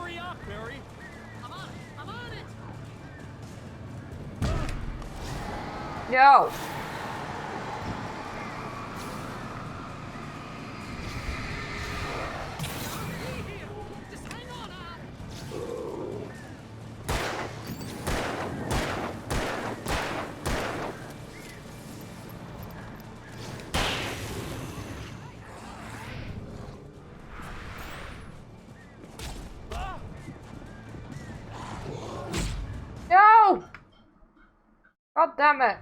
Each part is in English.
Hurry up, Barry. I'm on it. I'm on it. No. Just hang on, Al. No! God damn it.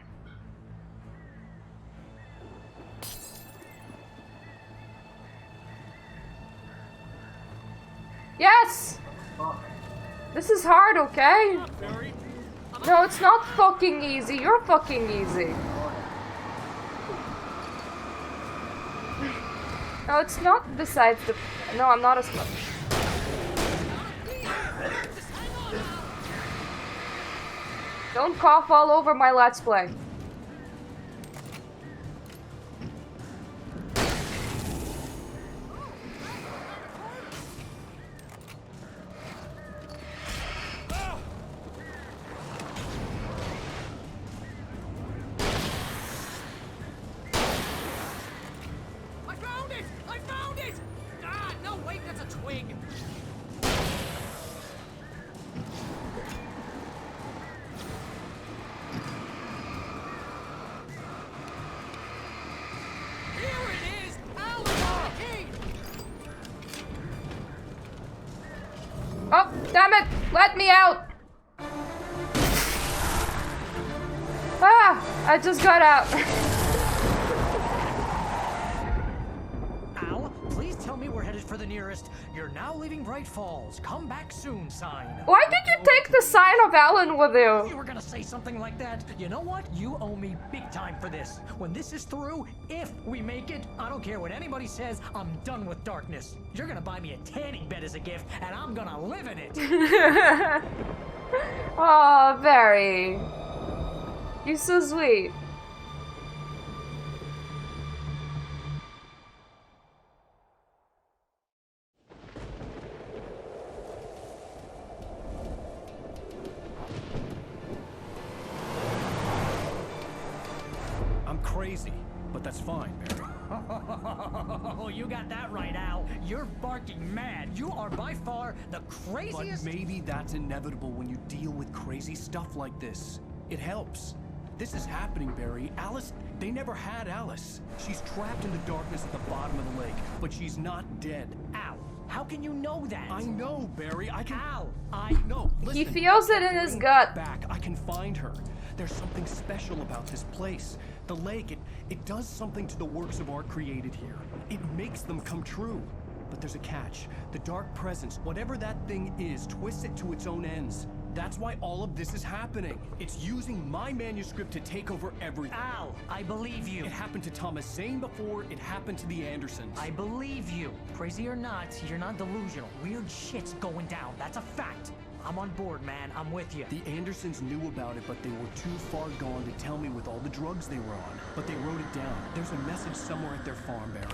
Yes! This is hard, okay? Barry. No, it's not fucking easy. You're fucking easy. No, it's not besides the... No, I'm not a slut. Don't cough all over my Let's Play. I found it! I found it! Ah, no, wait, that's a twig. Here it is! Al, key! Oh, damn it! Let me out! Ah! I just got out. Al, please tell me we're headed for the nearest "You're now leaving Bright Falls. Come back soon" sign. Why did you take the sign of Alan with you? You were gonna say something like that. You know what? You owe me big time for this. When this is through, if we make it, I don't care what anybody says, I'm done with darkness. You're gonna buy me a tanning bed as a gift, and I'm gonna live in it. Oh, Barry. You're so sweet. I'm crazy, but that's fine, Barry. Oh, you got that right, Al. You're barking mad. You are by far the But craziest. maybe that's inevitable when you deal with crazy stuff like this. It helps. This is happening, Barry. Alice, they never had Alice. She's trapped in the darkness at the bottom of the lake, but she's not dead. Al, how can you know that? I know, Barry. I can. Al, No, listen. He feels it in his Bring gut. her back. I can find her. There's something special about this place. The lake, it does something to the works of art created here. It makes them come true. But there's a catch. The dark presence, whatever that thing is, twists it to its own ends. That's why all of this is happening. It's using my manuscript to take over everything. Al, I believe you. It happened to Thomas Zane before, it happened to the Andersons. I believe you. Crazy or not, you're not delusional. Weird shit's going down. That's a fact. I'm on board, man. I'm with you. The Andersons knew about it, but they were too far gone to tell me with all the drugs they were on. But they wrote it down. There's a message somewhere at their farm, Barry.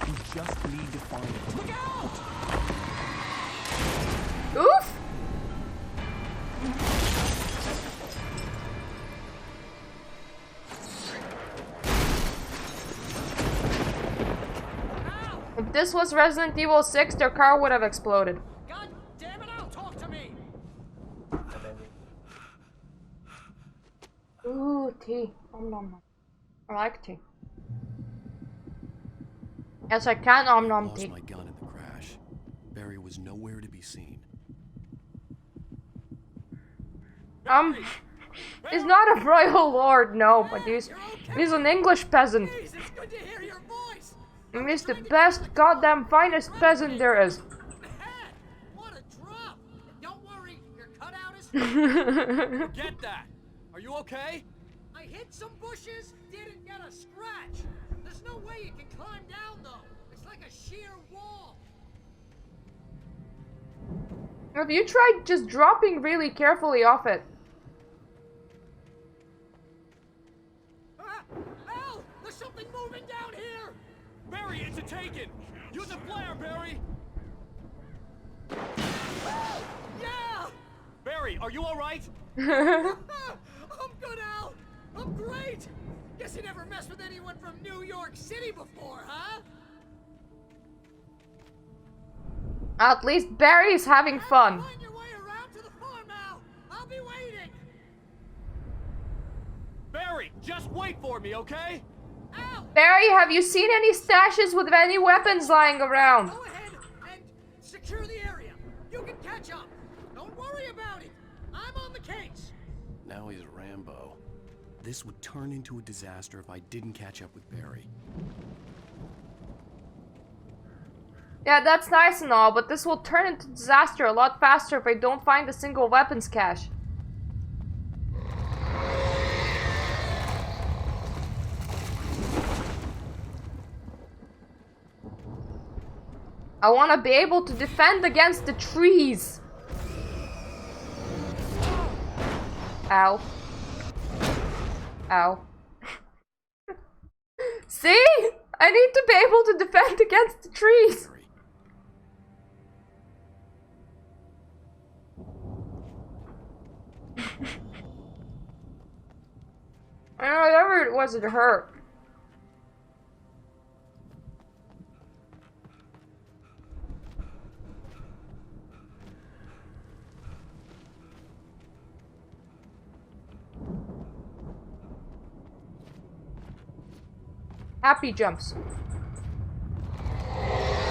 We just need to find it. Look out! Oof! If this was Resident Evil 6, their car would have exploded. God damn it, Al, talk to me! Ooh, tea. Nom nom nom. I like tea. Yes, I can nom nom Lost tea. my gun in the crash. Barry was nowhere to be seen. He's not a royal lord, no, but he's an English peasant. Please, it's good to hear your voice! And he's the best, goddamn finest peasant there is. Man, what a drop! Don't worry, your cutout is... Get that! Are you okay? I hit some bushes, didn't get a scratch. There's no way you can climb down, though. It's like a sheer wall. Have you tried just dropping really carefully off it? Ah! Al! There's something moving down here! Barry, it's a taken! Use a flare, Barry! are you alright? I'm good, Al. I'm great. Guess you never messed with anyone from New York City before, huh? At least Barry's having fun. Find your way around to the farm, Al. I'll be waiting. Barry, just wait for me, okay? Al, Barry, have you seen any stashes with any weapons lying around? go ahead and secure the area. You can catch up. Don't worry about it. I'm on the case. Now he's Rambo. This would turn into a disaster if I didn't catch up with Barry. Yeah, that's nice and all, but this will turn into disaster a lot faster if I don't find a single weapons cache. I want to be able to defend against the trees. Ow. Ow. See? I need to be able to defend against the trees. Barry. Whatever it was, it hurt. Happy jumps.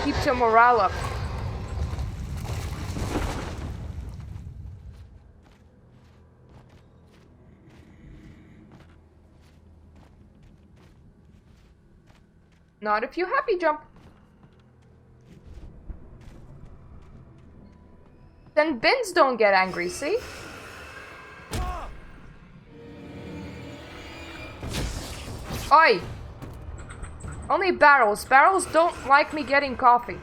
Keeps your morale up. Not if you happy jump. Then bins don't get angry, see? Oi! Only barrels. Barrels don't like me getting coffee.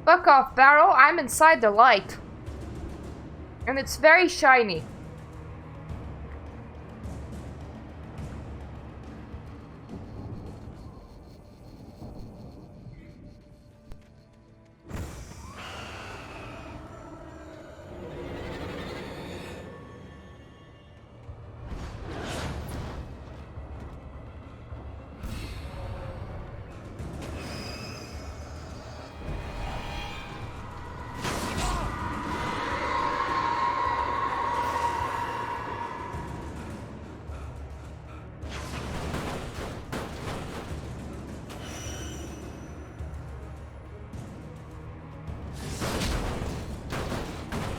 Fuck off, barrel. I'm inside the light. And it's very shiny.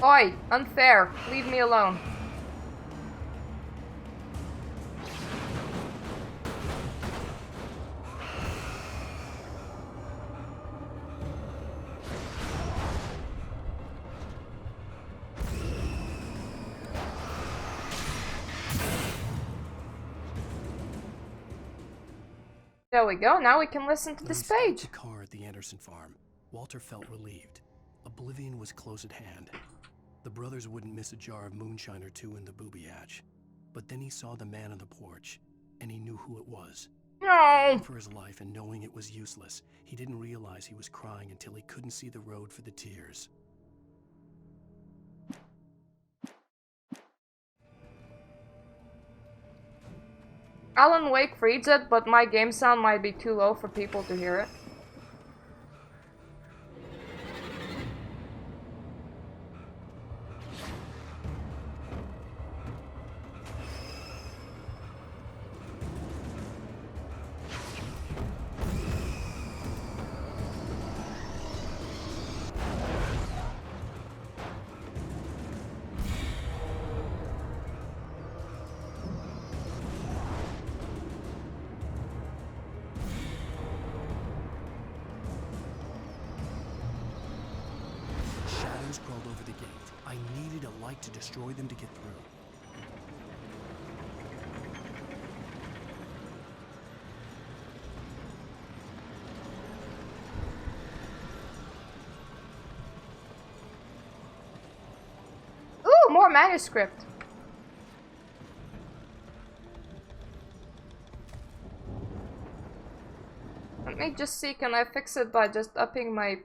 Oi, unfair. Leave me alone. There we go. Now we can listen to this page. The car at the Anderson farm. Walter felt relieved. Oblivion was close at hand. The brothers wouldn't miss a jar of moonshine or two in the booby hatch. But then he saw the man on the porch, and he knew who it was. No. For his life and knowing it was useless, he didn't realize he was crying until he couldn't see the road for the tears. Alan Wake reads it, but my game sound might be too low for people to hear it. Shadows crawled over the gate. I needed a light to destroy them to get through. Ooh, more manuscript. me just see, can I fix it by just upping my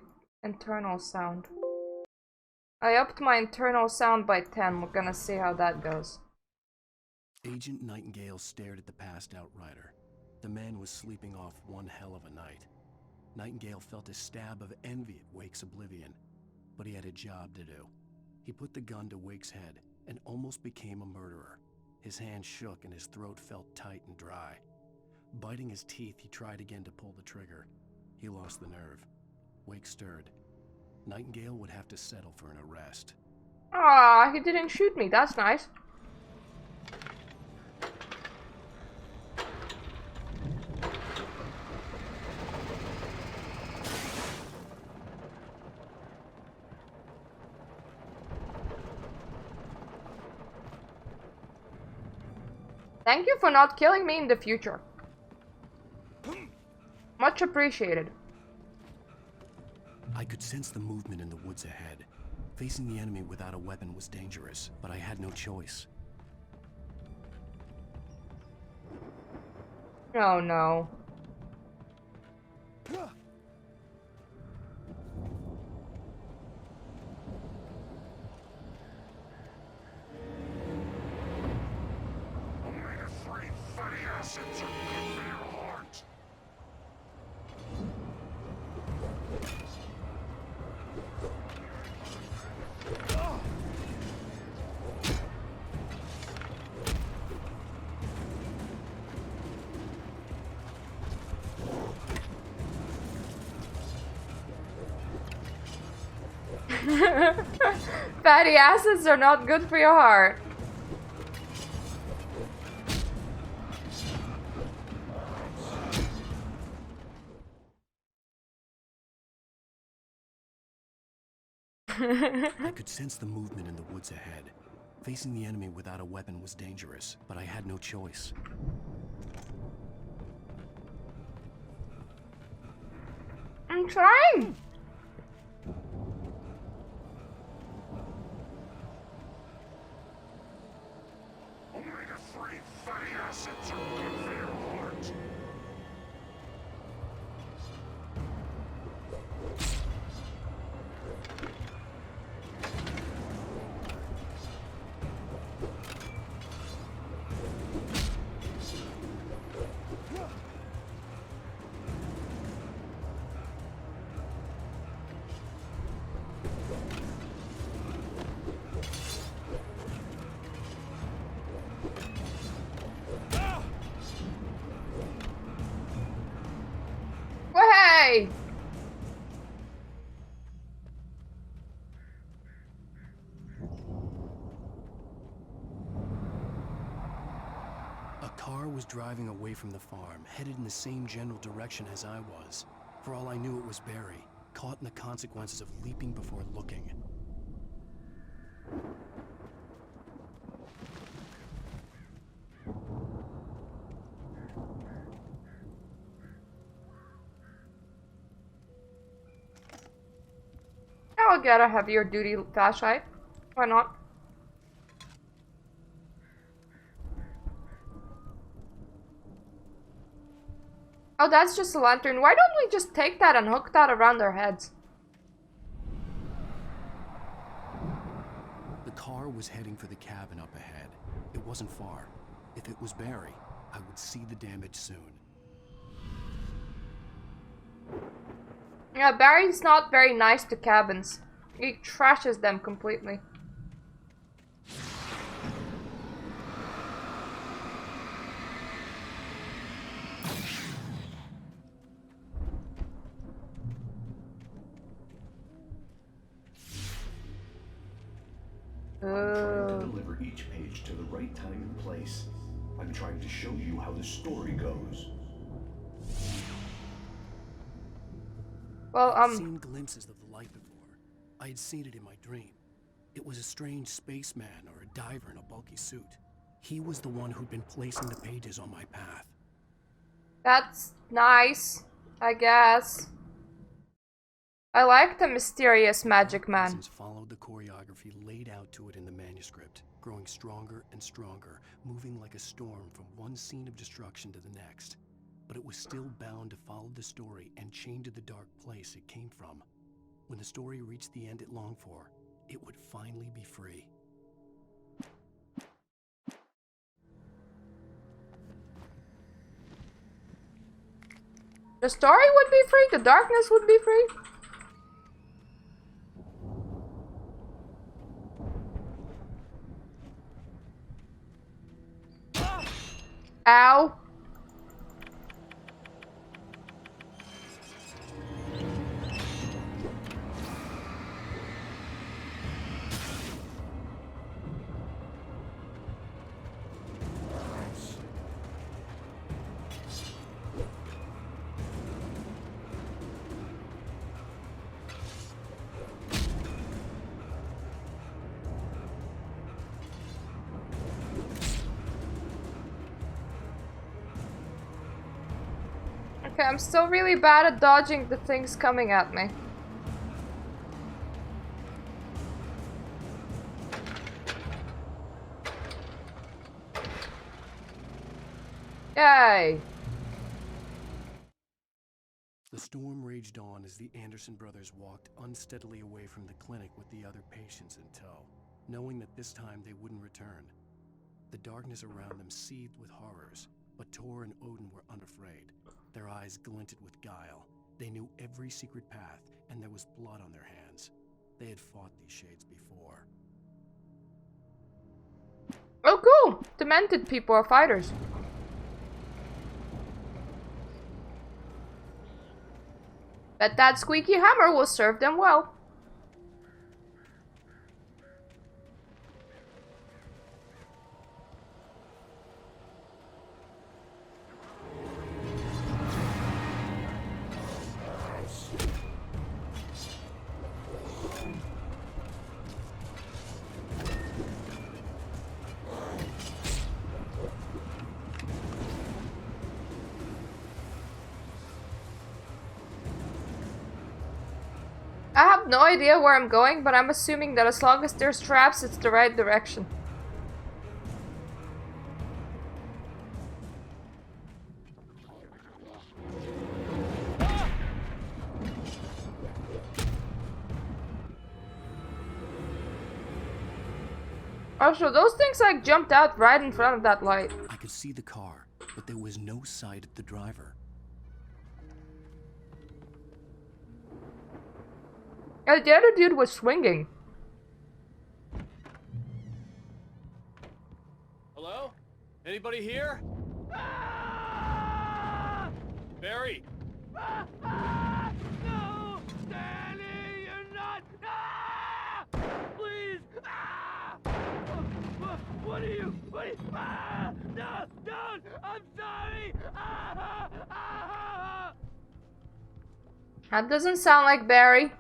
internal sound? I upped my internal sound by 10. We're gonna see how that goes. Agent Nightingale stared at the passed out rider. The man was sleeping off one hell of a night. Nightingale felt a stab of envy at Wake's oblivion, but he had a job to do. He put the gun to Wake's head and almost became a murderer. His hand shook and his throat felt tight and dry. Biting his teeth, he tried again to pull the trigger. He lost the nerve. Wake stirred. Nightingale would have to settle for an arrest. Ah, he didn't shoot me. That's nice. Thank you for not killing me in the future. Much appreciated. I could sense the movement in the woods ahead. Facing the enemy without a weapon was dangerous, but I had no choice. Oh no. Fatty acids are not good for your heart. I could sense the movement in the woods ahead. Facing the enemy without a weapon was dangerous, but I had no choice. I'm trying. Omega-3 fatty acids are good for your heart. Hey! A car was driving away from the farm, headed in the same general direction as I was. For all I knew, it was Barry, caught in the consequences of leaping before looking. I'll get a heavier duty flashlight. Why not? Oh, that's just a lantern. Why don't we just take that and hook that around our heads? The car was heading for the cabin up ahead. It wasn't far. If it was Barry, I would see the damage soon. Yeah, Barry's not very nice to cabins. He trashes them completely. I'm trying to deliver each page to the right time and place. I'm trying to show you how the story goes. Well, I'd seen glimpses of the light before. I had seen it in my dream. It was a strange spaceman or a diver in a bulky suit. He was the one who'd been placing the pages on my path. That's nice, I guess. I like the mysterious magic man. Presence followed the choreography laid out to it in the manuscript, growing stronger and stronger, moving like a storm from one scene of destruction to the next. but it was still bound to follow the story and chained to the dark place it came from. When the story reached the end it longed for, it would finally be free. The story would be free, the darkness would be free. Ow. Okay, I'm still really bad at dodging the things coming at me. Yay! The storm raged on as the Anderson brothers walked unsteadily away from the clinic with the other patients in tow, knowing that this time they wouldn't return. The darkness around them seethed with horrors, but Tor and Odin were unafraid. Their eyes glinted with guile. They knew every secret path, and there was blood on their hands. They had fought these shades before. Oh cool! Demented people are fighters. Bet that squeaky hammer will serve them well. I have no idea where I'm going, but I'm assuming that as long as there's traps, it's the right direction. Oh, so those things like jumped out right in front of that light. I could see the car, but there was no sight of the driver. Yeah, the other dude was swinging. Hello? Anybody here? Barry! No! Danny, you're not! Please! What are you? No! Don't! I'm sorry! That doesn't sound like Barry.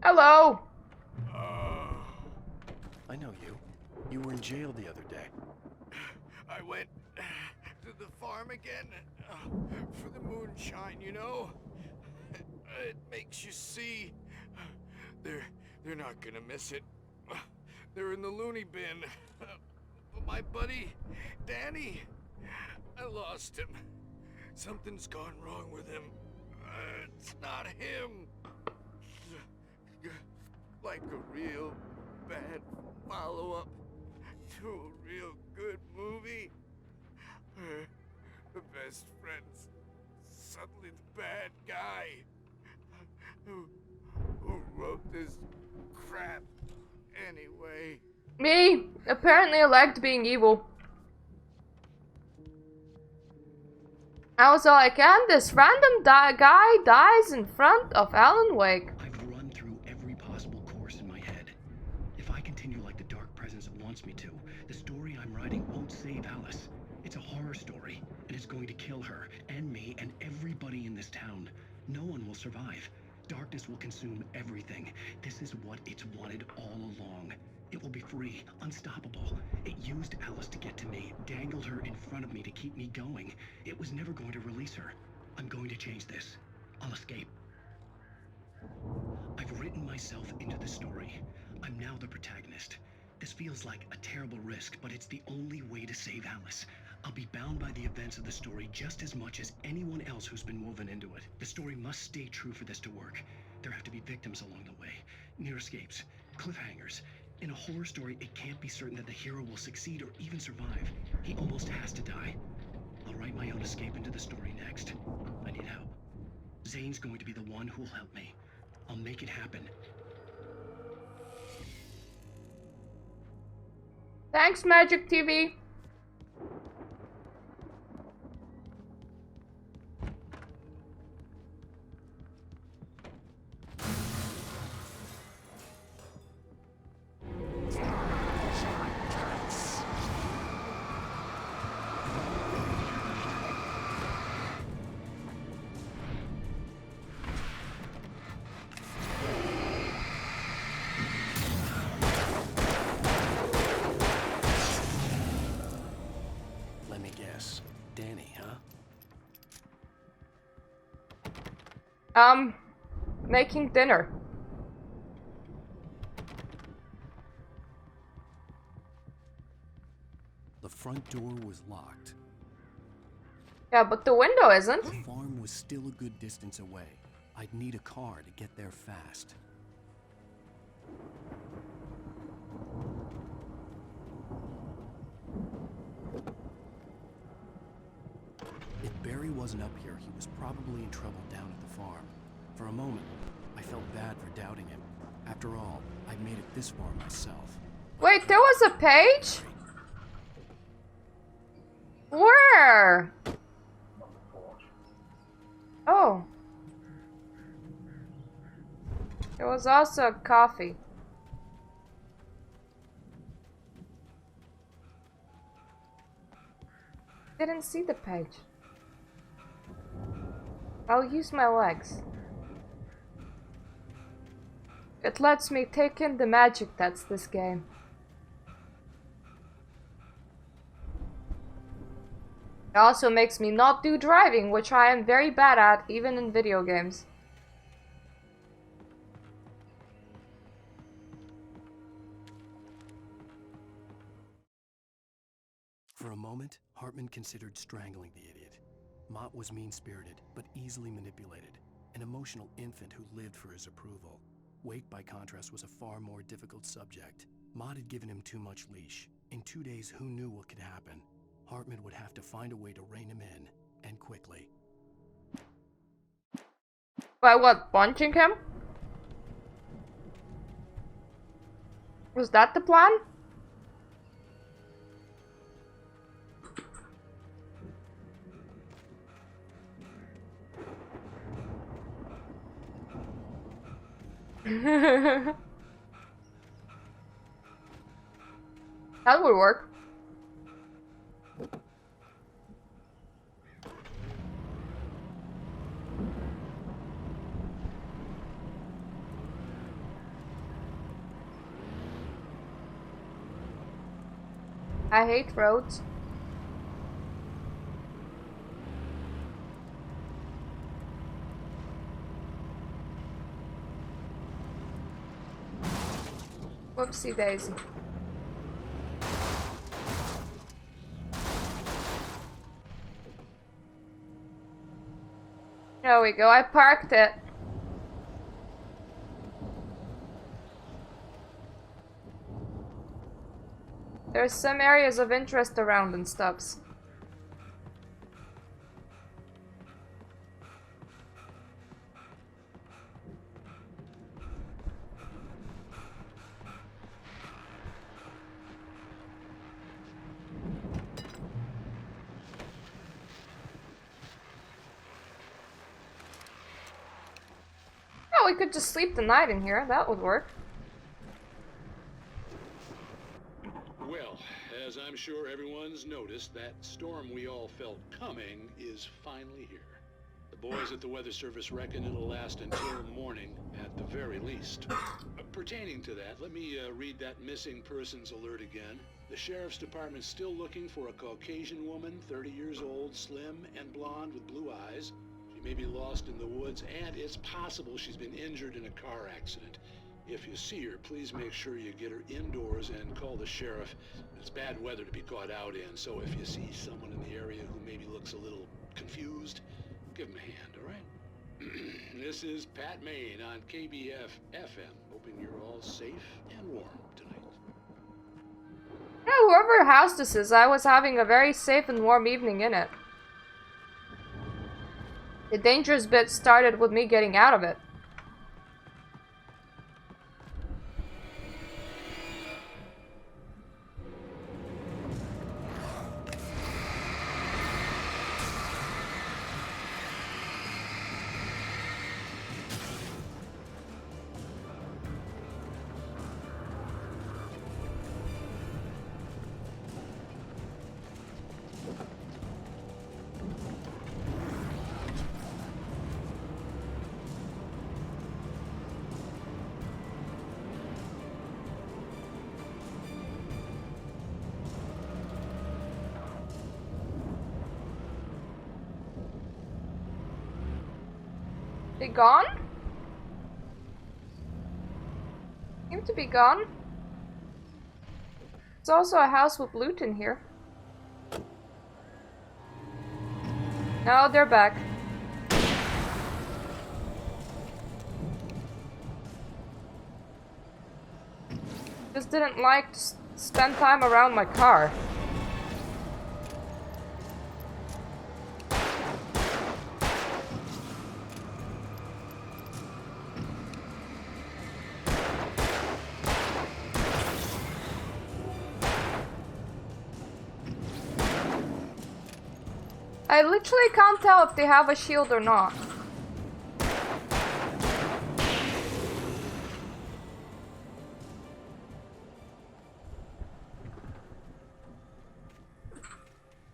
Hello! I know you. You were in jail the other day. I went to the farm again for the moonshine, you know? It makes you see. They're not gonna miss it. They're in the loony bin. But my buddy, Danny, I lost him. Something's gone wrong with him. It's not him. Like a real bad follow-up to a real good movie. The best friend's suddenly the bad guy. Who wrote this crap anyway? Me! Apparently I liked being evil. I was all like, and this random guy dies in front of Alan Wake. I've run through every possible course in my head. If I continue like the Dark Presence wants me to, the story I'm writing won't save Alice. It's a horror story, and it's going to kill her, and me, and everybody in this town. No one will survive. Darkness will consume everything. This is what it's wanted all along. It will be free, unstoppable. It used Alice to get to me, dangled her in front of me to keep me going. It was never going to release her. I'm going to change this. I'll escape. I've written myself into the story. I'm now the protagonist. This feels like a terrible risk, but it's the only way to save Alice. I'll be bound by the events of the story just as much as anyone else who's been woven into it. The story must stay true for this to work. There have to be victims along the way, near escapes, cliffhangers. In a horror story, it can't be certain that the hero will succeed or even survive. He almost has to die. I'll write my own escape into the story next. I need help. Zane's going to be the one who'll help me. I'll make it happen. Thanks, Magic TV. Let me guess. Danny, huh? Making dinner. The front door was locked. Yeah, but the window isn't. The farm was still a good distance away. I'd need a car to get there fast. If Barry wasn't up here, he was probably in trouble down at the farm. For a moment, I felt bad for doubting him. After all, I'd made it this far myself. Wait, there was a page? Where? Oh. There was also a coffee. Didn't see the page. I'll use my legs. It lets me take in the magic that's this game. It also makes me not do driving, which I am very bad at, even in video games. For a moment, Hartman considered strangling the idiot. Mott was mean-spirited, but easily manipulated. An emotional infant who lived for his approval. Wake, by contrast, was a far more difficult subject. Mott had given him too much leash. In 2 days, who knew what could happen? Hartman would have to find a way to rein him in, and quickly. By what, punching him? Was that the plan? That would work. I hate roads. Whoopsie daisy. There we go, I parked it. There's some areas of interest around and stuffs. Oh, we could just sleep the night in here. That would work. Well, as I'm sure everyone's noticed, that storm we all felt coming is finally here. The boys at the Weather Service reckon it'll last until morning at the very least. Pertaining to that, let me read that missing persons alert again. The Sheriff's Department's still looking for a Caucasian woman, 30 years old, slim and blonde with blue eyes. She may be lost in the woods, and it's possible she's been injured in a car accident. If you see her, please make sure you get her indoors and call the sheriff. It's bad weather to be caught out in, so if you see someone in the area who maybe looks a little confused, give them a hand, all right? This is Pat Maine on KBF FM, hoping you're all safe and warm tonight. Yeah, whoever house this is, I was having a very safe and warm evening in it. The dangerous bit started with me getting out of it. They gone? Seem to be gone. It's also a house with loot in here. No, they're back. Just didn't like to spend time around my car. I literally can't tell if they have a shield or not.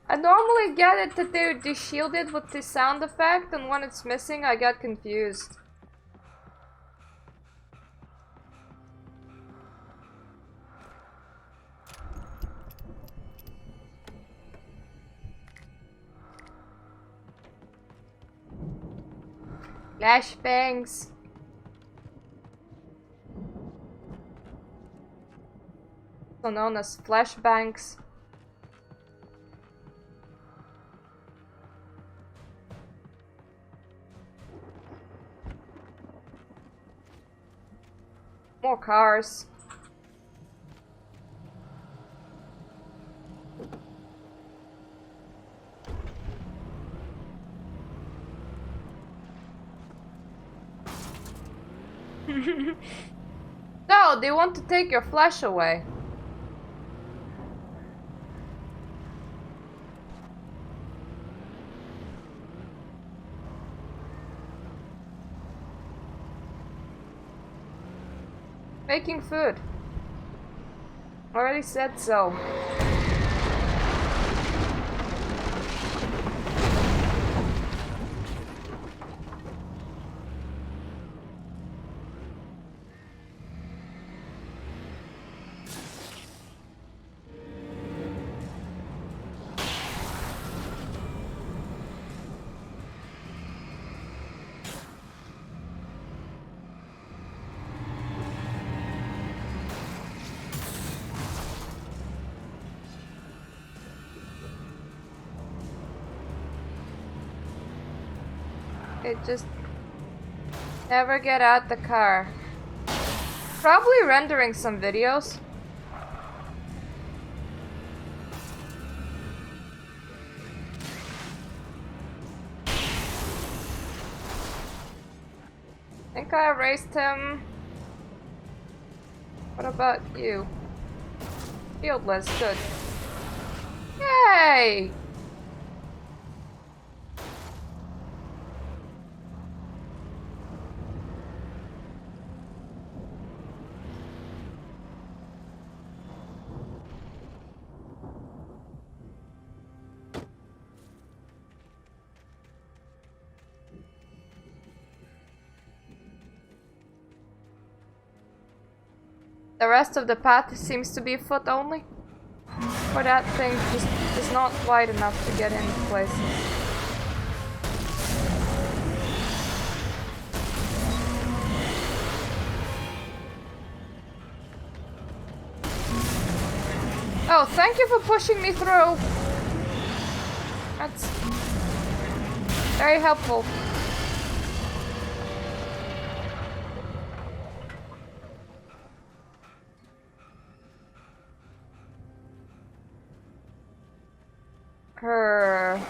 I normally get it that they're de-shielded with the sound effect, and when it's missing I get confused. Flashbangs. Also known as flashbangs. More cars. No, they want to take your flesh away. Making food. Already said so. It just never get out the car. Probably rendering some videos. I think I erased him. What about you? Shieldless, good. Yay! The rest of the path seems to be foot only. Or that thing just is not wide enough to get into places. Oh, thank you for pushing me through. That's very helpful. Her.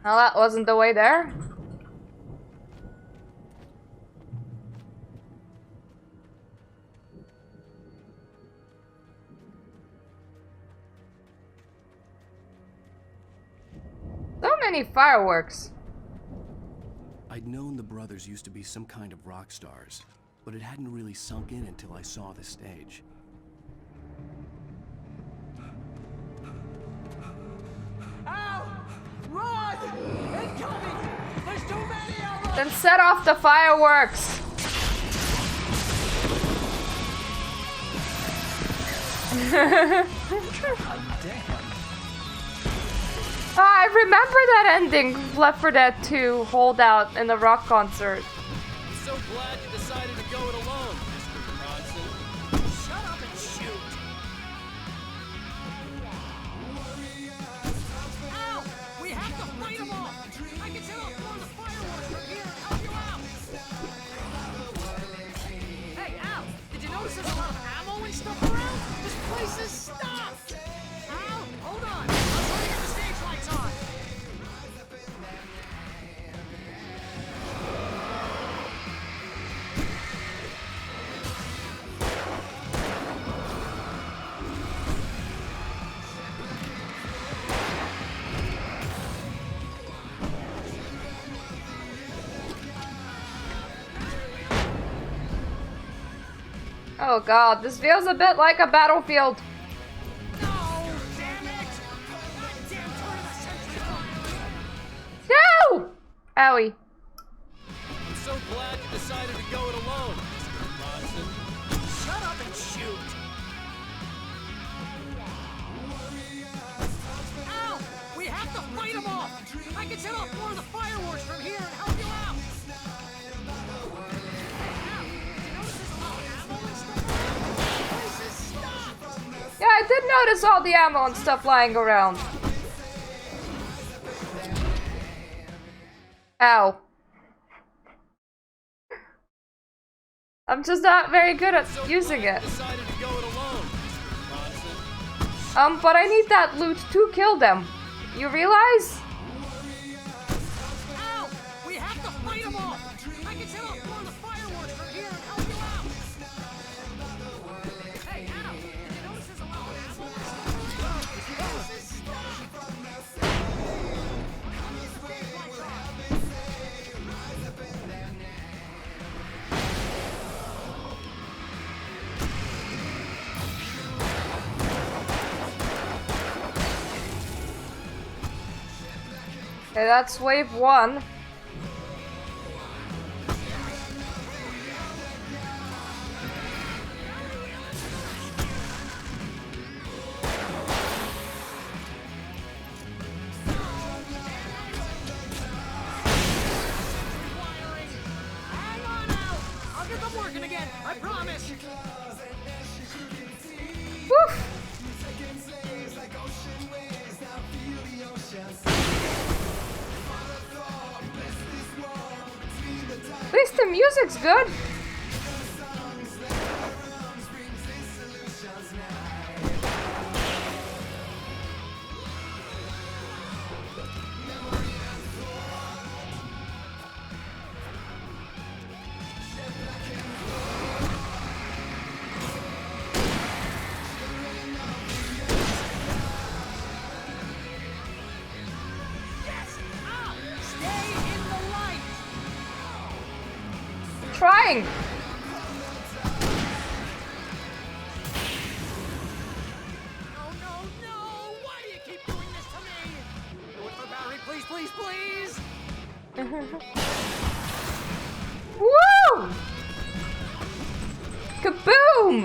Well, that wasn't the way there. So many fireworks. I'd known the brothers used to be some kind of rock stars, but it hadn't really sunk in until I saw the stage. Ow! Run! Incoming! There's too many of them! Then set off the fireworks. I remember that ending, Left 4 Dead 2 Holdout in the rock concert. I'm so glad you decided to go it alone, Mr. Bronson. Shut up and shoot! Ow! We have to fight them off! I can set off more of the fireworks from here and help you out! Hey, Al! Did you notice there's a lot of ammo and stuff around? This place is stocked! Al, hold on! I'm trying to get the stage lights on! Oh god, this feels a bit like a battlefield. No! Damn it! Goddamn turn of the century! No! Owie. I'm so glad you decided to go it alone, Mr. Bronson. Shut up and shoot! Ow! We have to fight them off! I can set off more of the fireworks from here and help you out! Yeah, I did notice all the ammo and stuff lying around. Ow. I'm just not very good at using it. Decided to go it alone, Mr. Bronson. But I need that loot to kill them. You realize? Ow! We have to fight them off! I can set off more of the fireworks from here and help you out! Hey, Al! Did you notice there's a lot of ammo and stuff around? This is stocked! Stage lights on! Okay, that's wave 1. Hang on, Al! I'll get them working again, I promise! Woof! At least the music's good. Yes! Al! Stay in the light! Trying. No, no, no! Why do you keep doing this to me? Do it for Barry, please, please, please! Woo! Kaboom!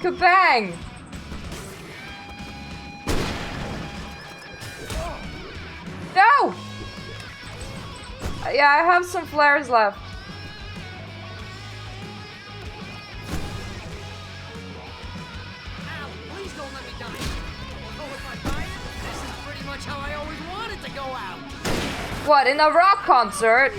Kabang! No! Yeah, I have some flares left. Ow, please don't let me die. Although if I die, this is pretty much how I always wanted to go out. What, in a rock concert?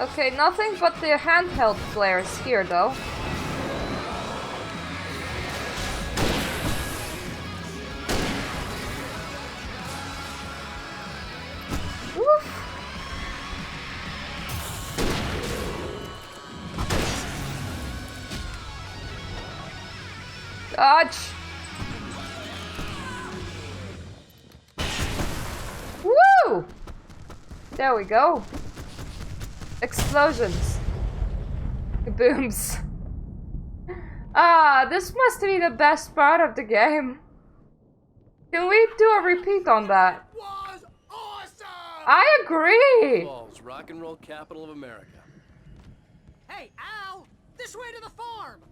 Okay, nothing but the handheld flares here, though. Woof. Dodge! Woo! There we go. Explosions. Kabooms. Ah, this must be the best part of the game. Can we do a repeat on that? Was awesome! I agree! Falls, rock and roll capital of America. Hey, Al! This way to the farm!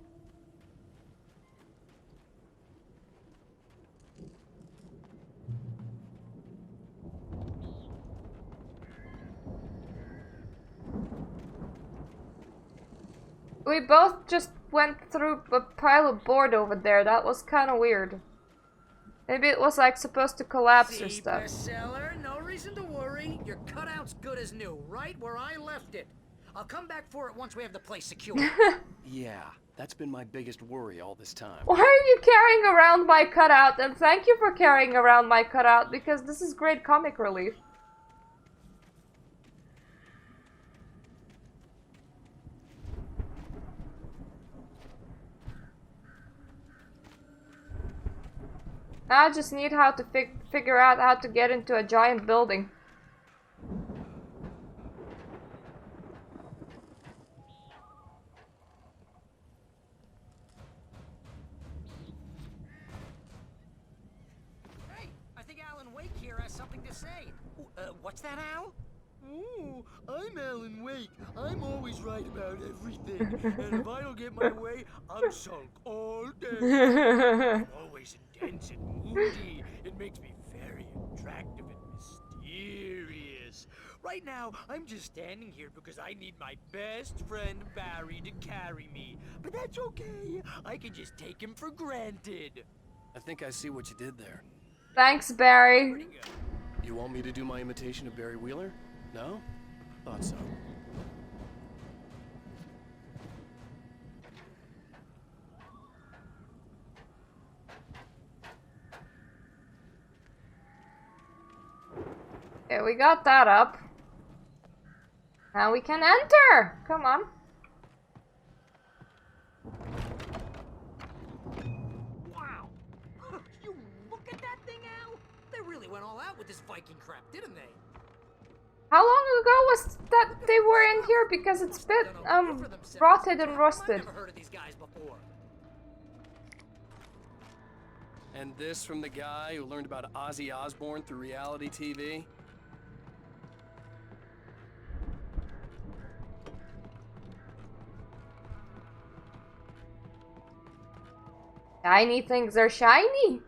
We both just went through a pile of board over there. That was kind of weird. Maybe it was like supposed to collapse or See, stuff. bestseller, no reason to worry. Your cutout's good as new, right where I left it. I'll come back for it once we have the place secure. Yeah, that's been my biggest worry all this time. Why are you carrying around my cutout? And thank you for carrying around my cutout, because this is great comic relief. I just need how to figure out how to get into a giant building. Hey, I think Alan Wake here has something to say. What's that, Al? Ooh, I'm Alan Wake. I'm always right about everything. And if I don't get my way, I'm sunk all day. I'm always intense and moody. It makes me very attractive and mysterious. Right now, I'm just standing here because I need my best friend Barry to carry me. But that's okay. I can just take him for granted. I think I see what you did there. Thanks, Barry. Pretty good. You want me to do my imitation of Barry Wheeler? No? Thought so. Okay, we got that up. Now we can enter! Come on. Wow! You look at that thing, Al! They really went all out with this Viking crap, didn't they? How long ago was that they were in here? Because it's a bit, rotted and rusted. I've never heard of these guys before. And this from the guy who learned about Ozzy Osbourne through reality TV? Shiny things are shiny!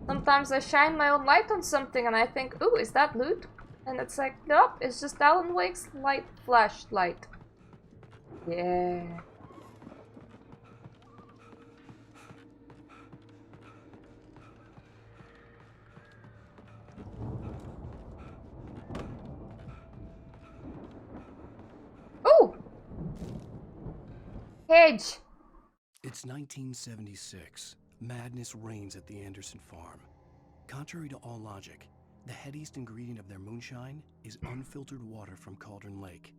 Sometimes I shine my own light on something and I think, ooh, is that loot? And it's like, nope, it's just Alan Wake's light flashlight. Yeah. Ooh! Hedge! It's 1976. Madness reigns at the Anderson farm. Contrary to all logic, The headiest ingredient of their moonshine is unfiltered water from Cauldron Lake.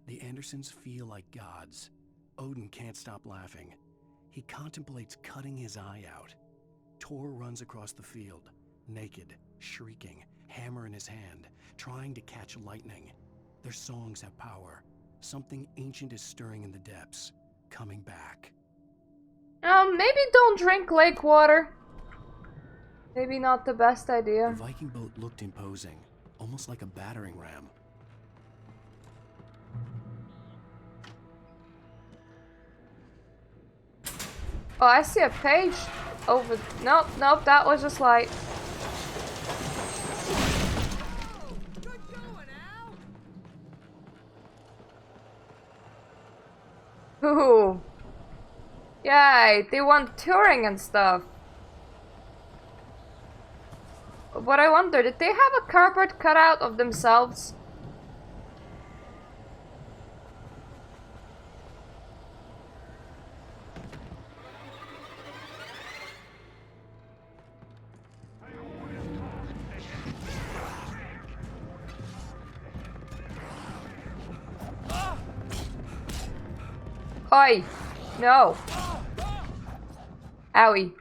The Andersons feel like gods. Odin can't stop laughing. He contemplates cutting his eye out. Tor runs across the field, naked, shrieking, hammer in his hand, trying to catch lightning. Their songs have power. Something ancient is stirring in the depths, coming back. Maybe don't drink lake water. Maybe not the best idea. The Viking boat looked imposing, almost like a battering ram. Oh, I see a page over. Nope, nope, that was just light. Good going, Al. Ooh. Yay, they want touring and stuff. But I wonder, did they have a cardboard cutout of themselves? Oi! No! Owie.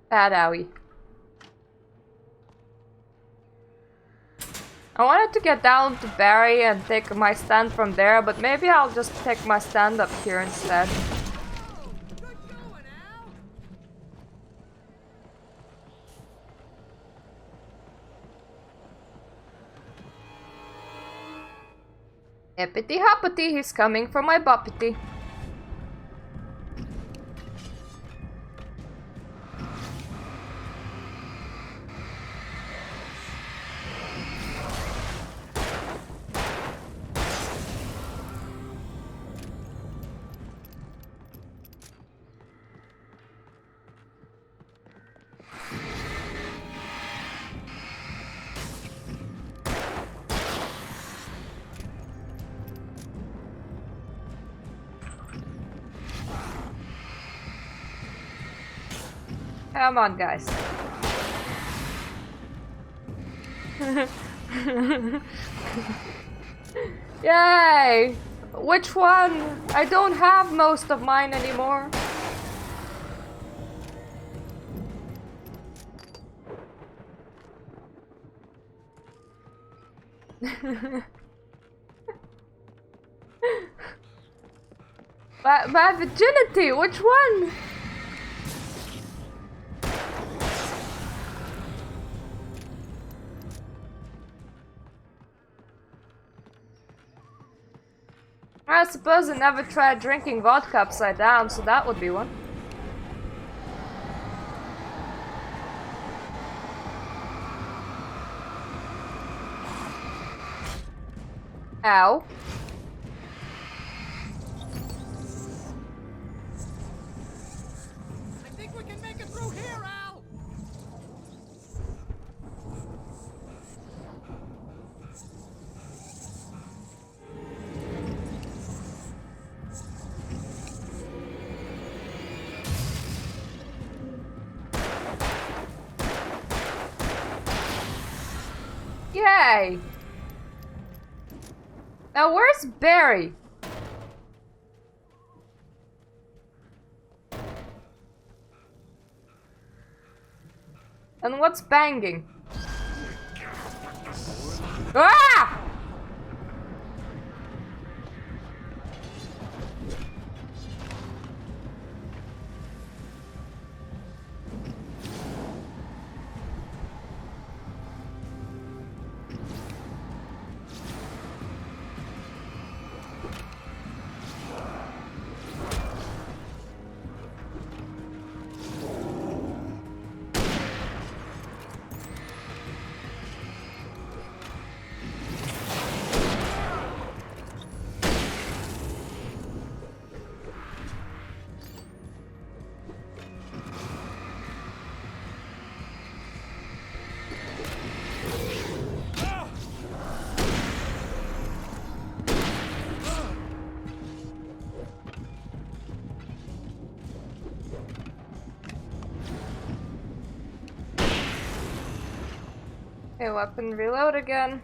Bad owie. I wanted to get down to Barry and take my stand from there, but maybe I'll just take my stand up here instead. Good going, Al. Hippity hoppity, he's coming for my boppity. Come on, guys. Yay! Which one? I don't have most of mine anymore. My virginity, which one? I suppose I never tried drinking vodka upside down, so that would be one. Ow. I think we can make it through here, Al. Yay! Now where's Barry? And what's banging? Ah! Okay, weapon reload again.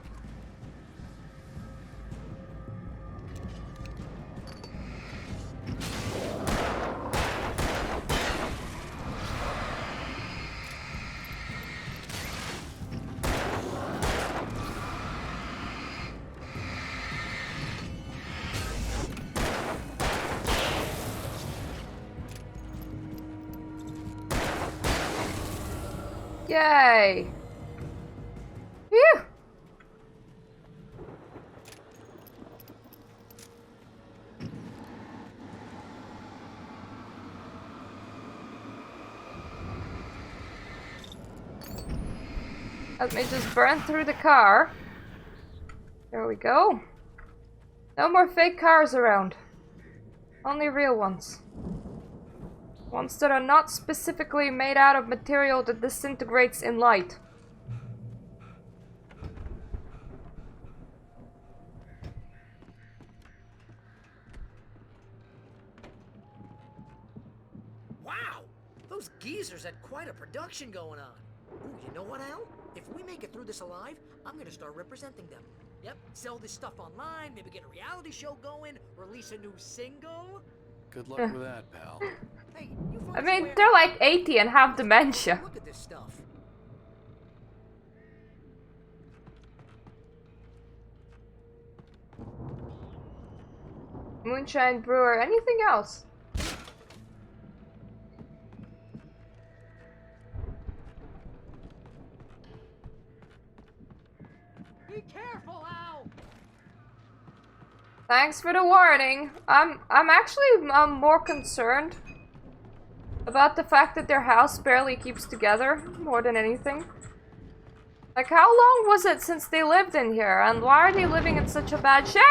Yay! Phew! Let me just burn through the car. There we go. No more fake cars around. Only real ones. Ones that are not specifically made out of material that disintegrates in light. Wow! Those geezers had quite a production going on. Ooh, you know what, Al? If we make it through this alive, I'm gonna start representing them. Yep, sell this stuff online, maybe get a reality show going, release a new single. Good luck with that, pal. Hey, you I folks mean, aware- they're like 80 and have dementia. Look at this stuff. Moonshine Brewer, anything else? Be careful, Al! Thanks for the warning. I'm actually more concerned about the fact that their house barely keeps together more than anything. Like, how long was it since they lived in here, and why are they living in such a bad shape?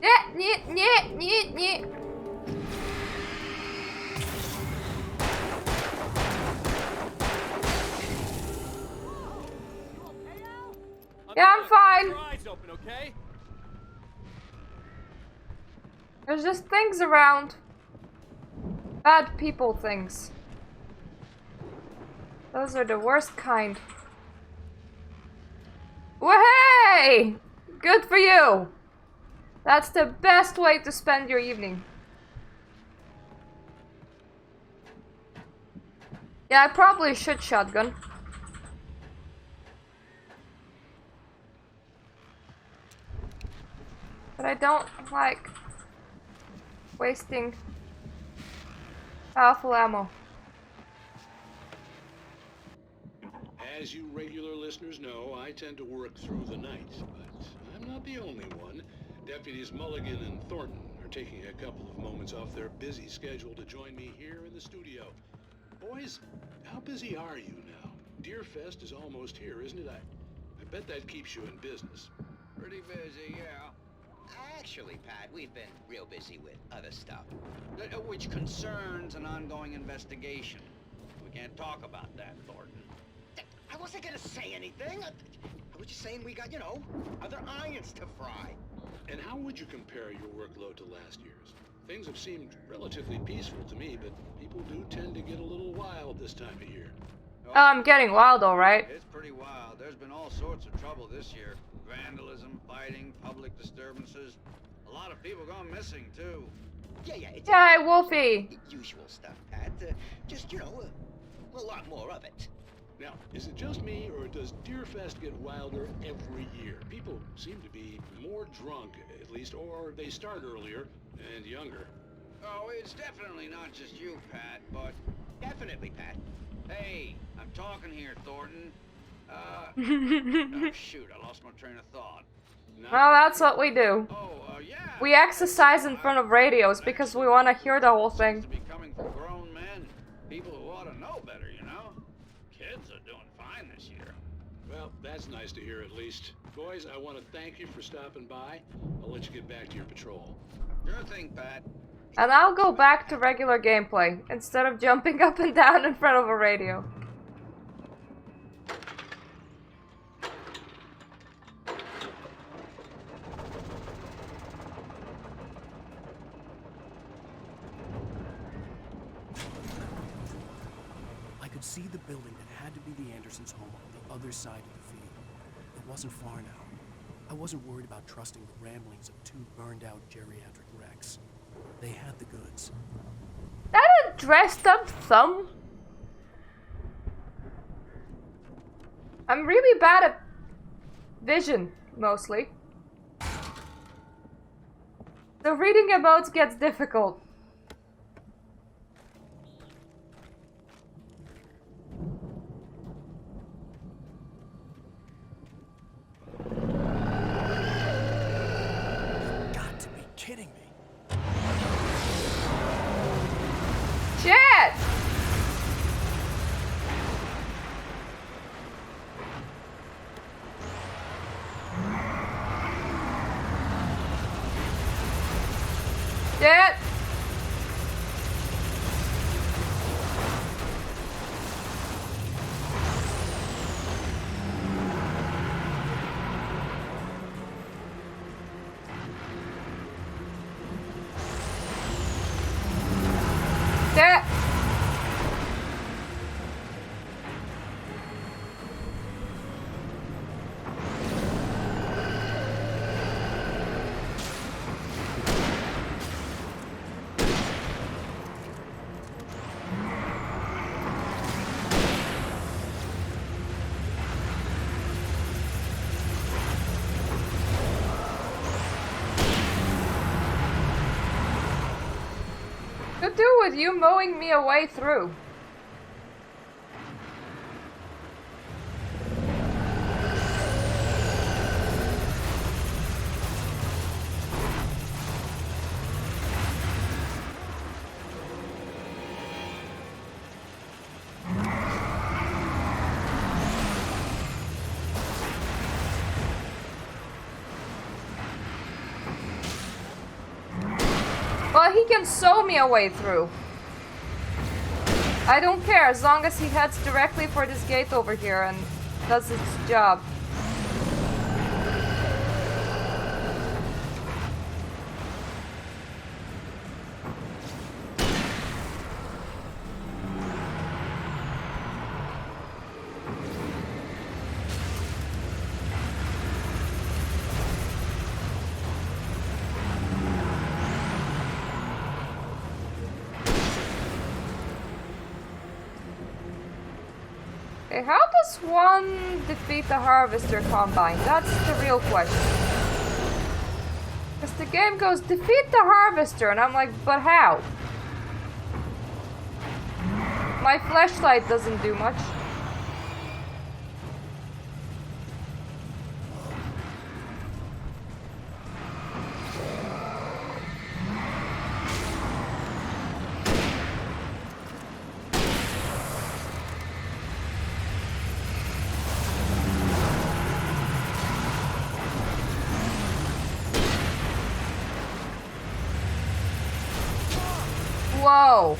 Yeah. Yeah, I'm fine. Keep your eyes open, okay? There's just things around. Bad people things. Those are the worst kind. Wahey! Good for you! That's the best way to spend your evening. Yeah, I probably should shotgun. But I don't like wasting powerful ammo. As you regular listeners know, I tend to work through the night, but I'm not the only one. Deputies Mulligan and Thornton are taking a couple of moments off their busy schedule to join me here in the studio. Boys, how busy are you now? Deerfest is almost here, isn't it? I bet that keeps you in business. Pretty busy, yeah. Actually, Pat, we've been real busy with other stuff, which concerns an ongoing investigation. We can't talk about that, Thornton. I wasn't gonna say anything. I was just saying we got, other irons to fry. And how would you compare your workload to last year's? Things have seemed relatively peaceful to me, but people do tend to get a little wild this time of year. Oh, I'm getting wild, alright. It's pretty wild. There's been all sorts of trouble this year. Vandalism, fighting, public disturbances. A lot of people gone missing, too. Yeah, it's Yay, Wolfie! usual stuff, Pat. Just, a lot more of it. Now, is it just me, or does Deerfest get wilder every year? People seem to be more drunk, at least, or they start earlier and younger. Oh, it's definitely not just you, Pat, but... Definitely, Pat. Hey, I'm talking here, Thornton. Oh, shoot, I lost my train of thought. Well, that's what we do. Yeah. We exercise in front of radios because we want to hear the whole thing. To be coming from grown men, people who ought to know better, Kids are doing fine this year. Well, that's nice to hear at least. Boys, I want to thank you for stopping by. I'll let you get back to your patrol. Sure thing, Pat. And I'll go back to regular gameplay instead of jumping up and down in front of a radio. see the building that had to be the Andersons' home on the other side of the field. It wasn't far now. I wasn't worried about trusting the ramblings of two burned-out geriatric wrecks. They had the goods. That a dressed up thumb? I'm really bad at vision, mostly. So reading emotes gets difficult. Got to be kidding me. Shit! Shit! Shit! Could do with you mowing me away through. Well, he can sew me a way through. I don't care as long as he heads directly for this gate over here and does its job. Okay, how does one defeat the Harvester Combine? That's the real question. Because the game goes, defeat the Harvester, and I'm like, but how? My flashlight doesn't do much. Whoa.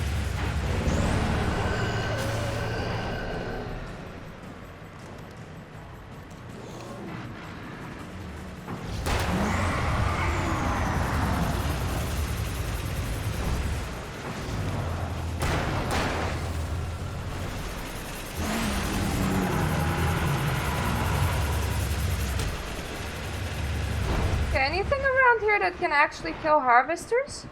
Okay, anything around here that can actually kill harvesters?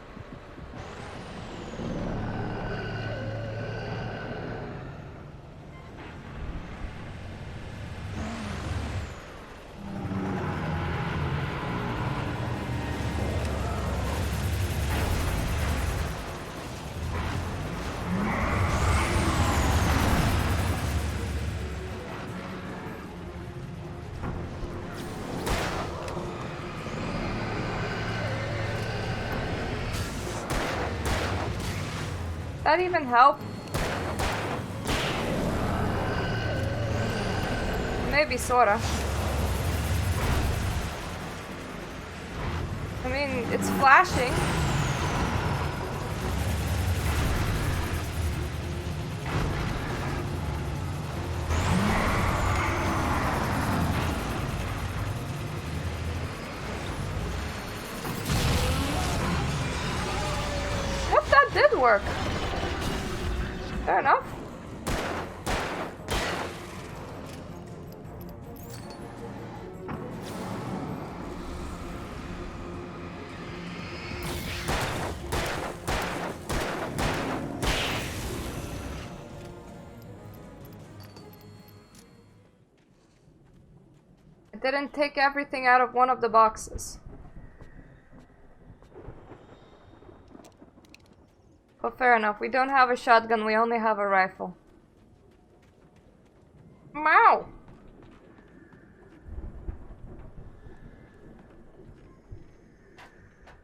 That even help? Maybe sorta. I mean, it's flashing. Yep, that did work. Fair enough. didn't take everything out of one of the boxes. Well, fair enough. We don't have a shotgun, we only have a rifle. Meow!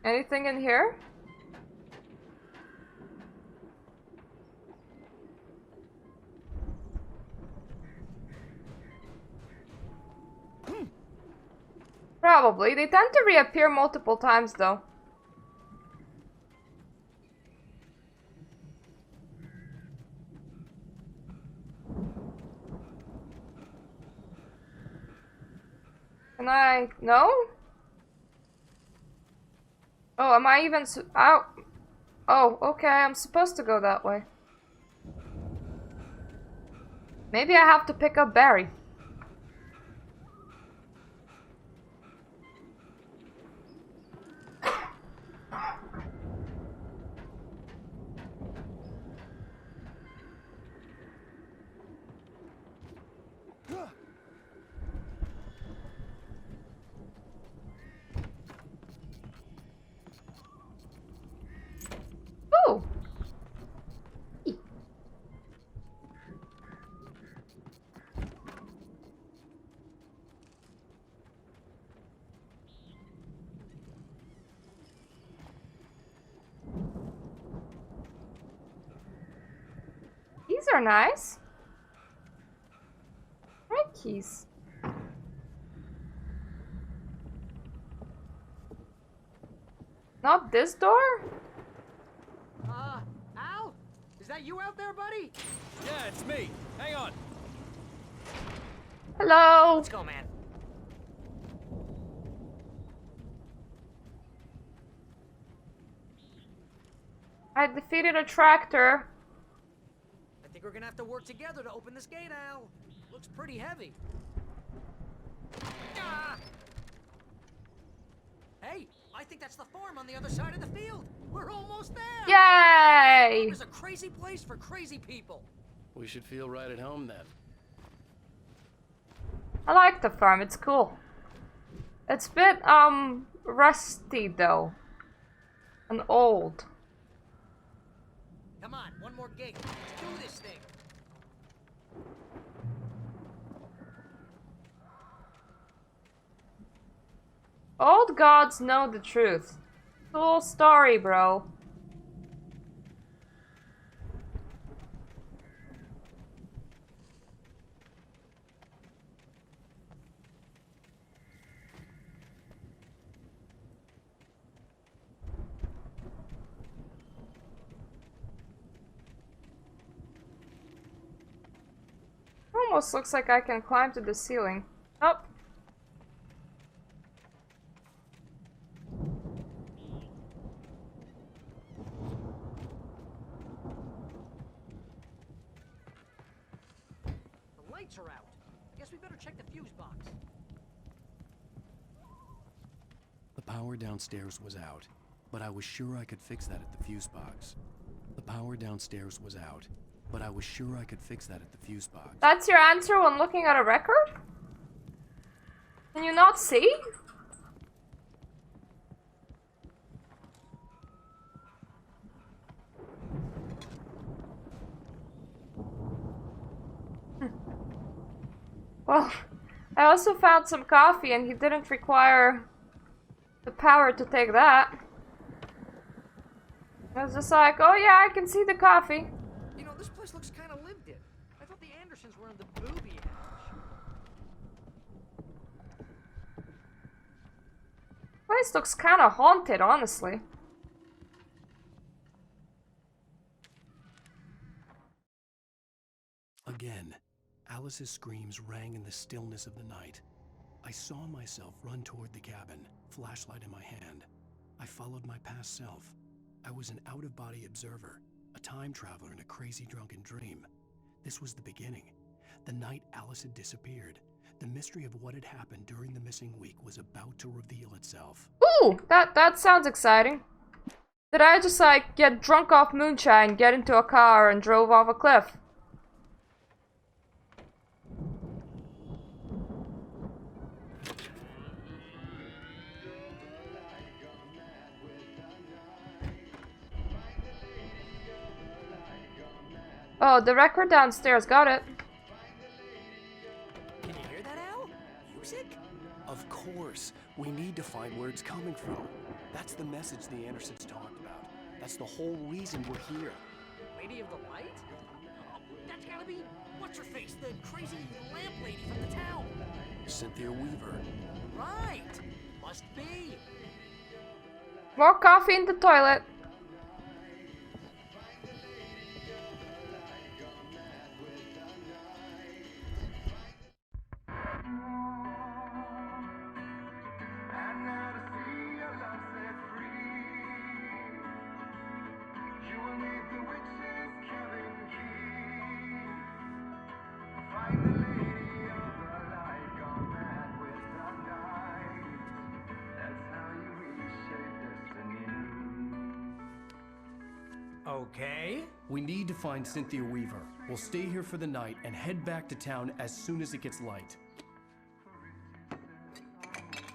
Anything in here? Probably. They tend to reappear multiple times though. Can I... No? Oh, am I even... Oh, okay, I'm supposed to go that way. Maybe I have to pick up Barry. Ooh. These are nice. Red keys. Not this door? Al? Is that you out there, buddy? Yeah, it's me. Hang on. Hello. Let's go, man. I defeated a tractor. I think we're gonna have to work together to open this gate, Al. Looks pretty heavy. Ah! Hey, I think that's the farm on the other side of the field. We're almost there. Yay! There's a crazy place for crazy people. We should feel right at home then. I like the farm, it's cool. It's a bit, rusty though. And old. Come on, one more gate. Let's do this thing. Old gods know the truth. Cool story, bro. Almost looks like I can climb to the ceiling. Oh. The lights are out. Guess we better check the fuse box. The power downstairs was out, but I was sure I could fix that at the fuse box. The power downstairs was out, but I was sure I could fix that at the fuse box. That's your answer when looking at a record? Can you not see? Well, I also found some coffee and he didn't require the power to take that. I was just like, oh yeah, I can see the coffee. You know, this place looks kind of lived in. I thought the Andersons were in the booby hatch. Place looks kind of haunted, honestly. Again, Alice's screams rang in the stillness of the night. I saw myself run toward the cabin, flashlight in my hand. I followed my past self. I was an out-of-body observer, a time traveler in a crazy drunken dream. This was the beginning. The night Alice had disappeared. The mystery of what had happened during the missing week was about to reveal itself. Ooh, that sounds exciting. Did I just like get drunk off moonshine, get into a car and drove off a cliff? Oh, the record downstairs. Got it. Can you hear that, Al? Music? Of course. We need to find where it's coming from. That's the message the Andersons talked about. That's the whole reason we're here. Lady of the Light? Oh, that's gotta be... What's-her-face? The crazy lamp lady from the town. Cynthia Weaver. Right. Must be. More coffee in the toilet. Okay. We need to find Cynthia Weaver. We'll stay here for the night and head back to town as soon as it gets light.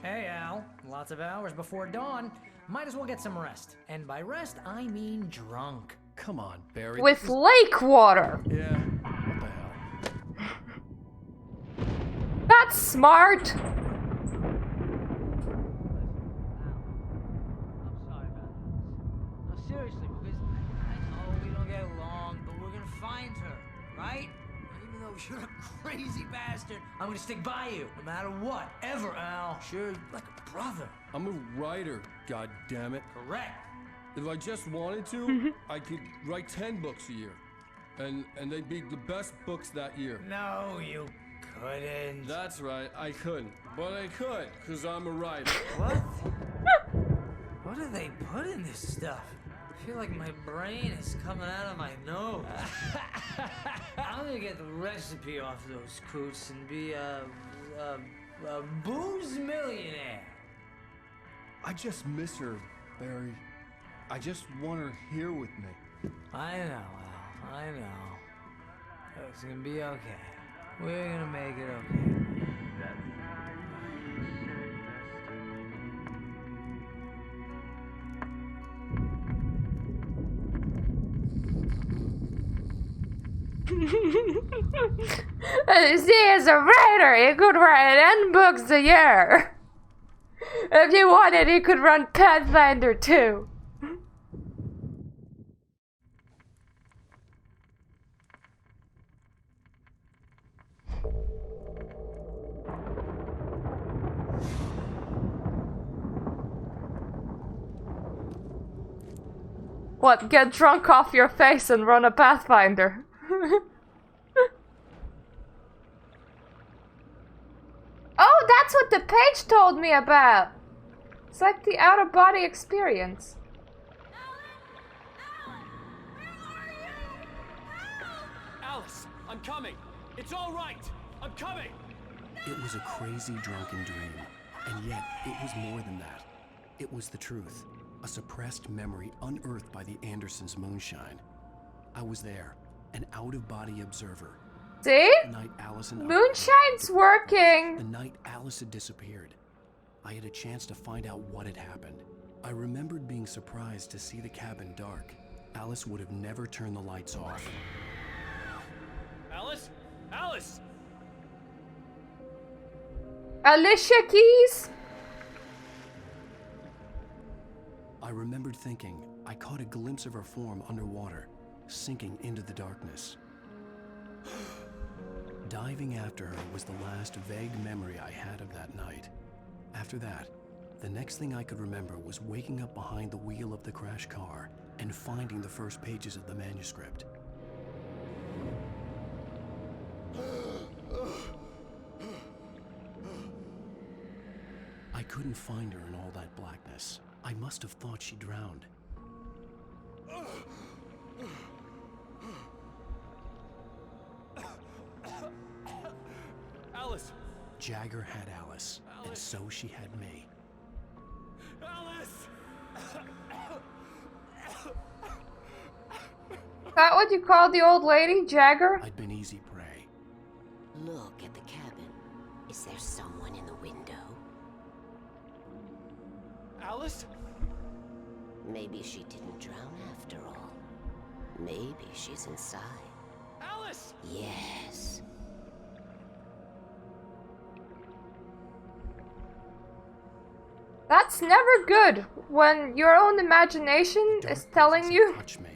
Hey, Al. Lots of hours before dawn. Might as well get some rest. And by rest, I mean drunk. Come on, Barry. With lake water. Yeah, what the hell? That's smart. Seriously, because I know we don't get along, but we're gonna find her, right? Even though you're a crazy bastard, I'm gonna stick by you, no matter what, ever, Al. Sure, like a brother. I'm a writer, goddammit. Correct. If I just wanted to, I could write 10 books a year. And they'd be the best books that year. No, you couldn't. That's right, I couldn't. But I could, because I'm a writer. What? What do they put in this stuff? I feel like my brain is coming out of my nose. I'm gonna get the recipe off those coots and be a booze millionaire. I just miss her, Barry. I just want her here with me. I know, Al. I know. It's gonna be okay. We're gonna make it okay. See, as a writer, he could write 10 books a year. If you wanted, he could run Pathfinder too. What, get drunk off your face and run a Pathfinder? Oh, that's what the page told me about! It's like the out-of-body experience. Alice, I'm coming! It's all right! I'm coming! It was a crazy drunken dream, and yet it was more than that. It was the truth. A suppressed memory unearthed by the Andersons' moonshine. I was there, an out-of-body observer. See? The night Alice and Moonshine's working! The night Alice had disappeared. I had a chance to find out what had happened. I remembered being surprised to see the cabin dark. Alice would have never turned the lights off. Alice? Alice! Alicia Keys? I remembered thinking I caught a glimpse of her form underwater, sinking into the darkness. Diving after her was the last vague memory I had of that night. After that, the next thing I could remember was waking up behind the wheel of the crashed car and finding the first pages of the manuscript. I couldn't find her in all that blackness. I must have thought she drowned. Alice! Jagger had Alice, and so she had me. Alice! Is that what you call the old lady, Jagger? I'd been easy prey. Look at the cabin. Is there someone in the window? Alice? Maybe she didn't drown after all. Maybe she's inside. Yes. That's never good when your own imagination is telling you Touch me.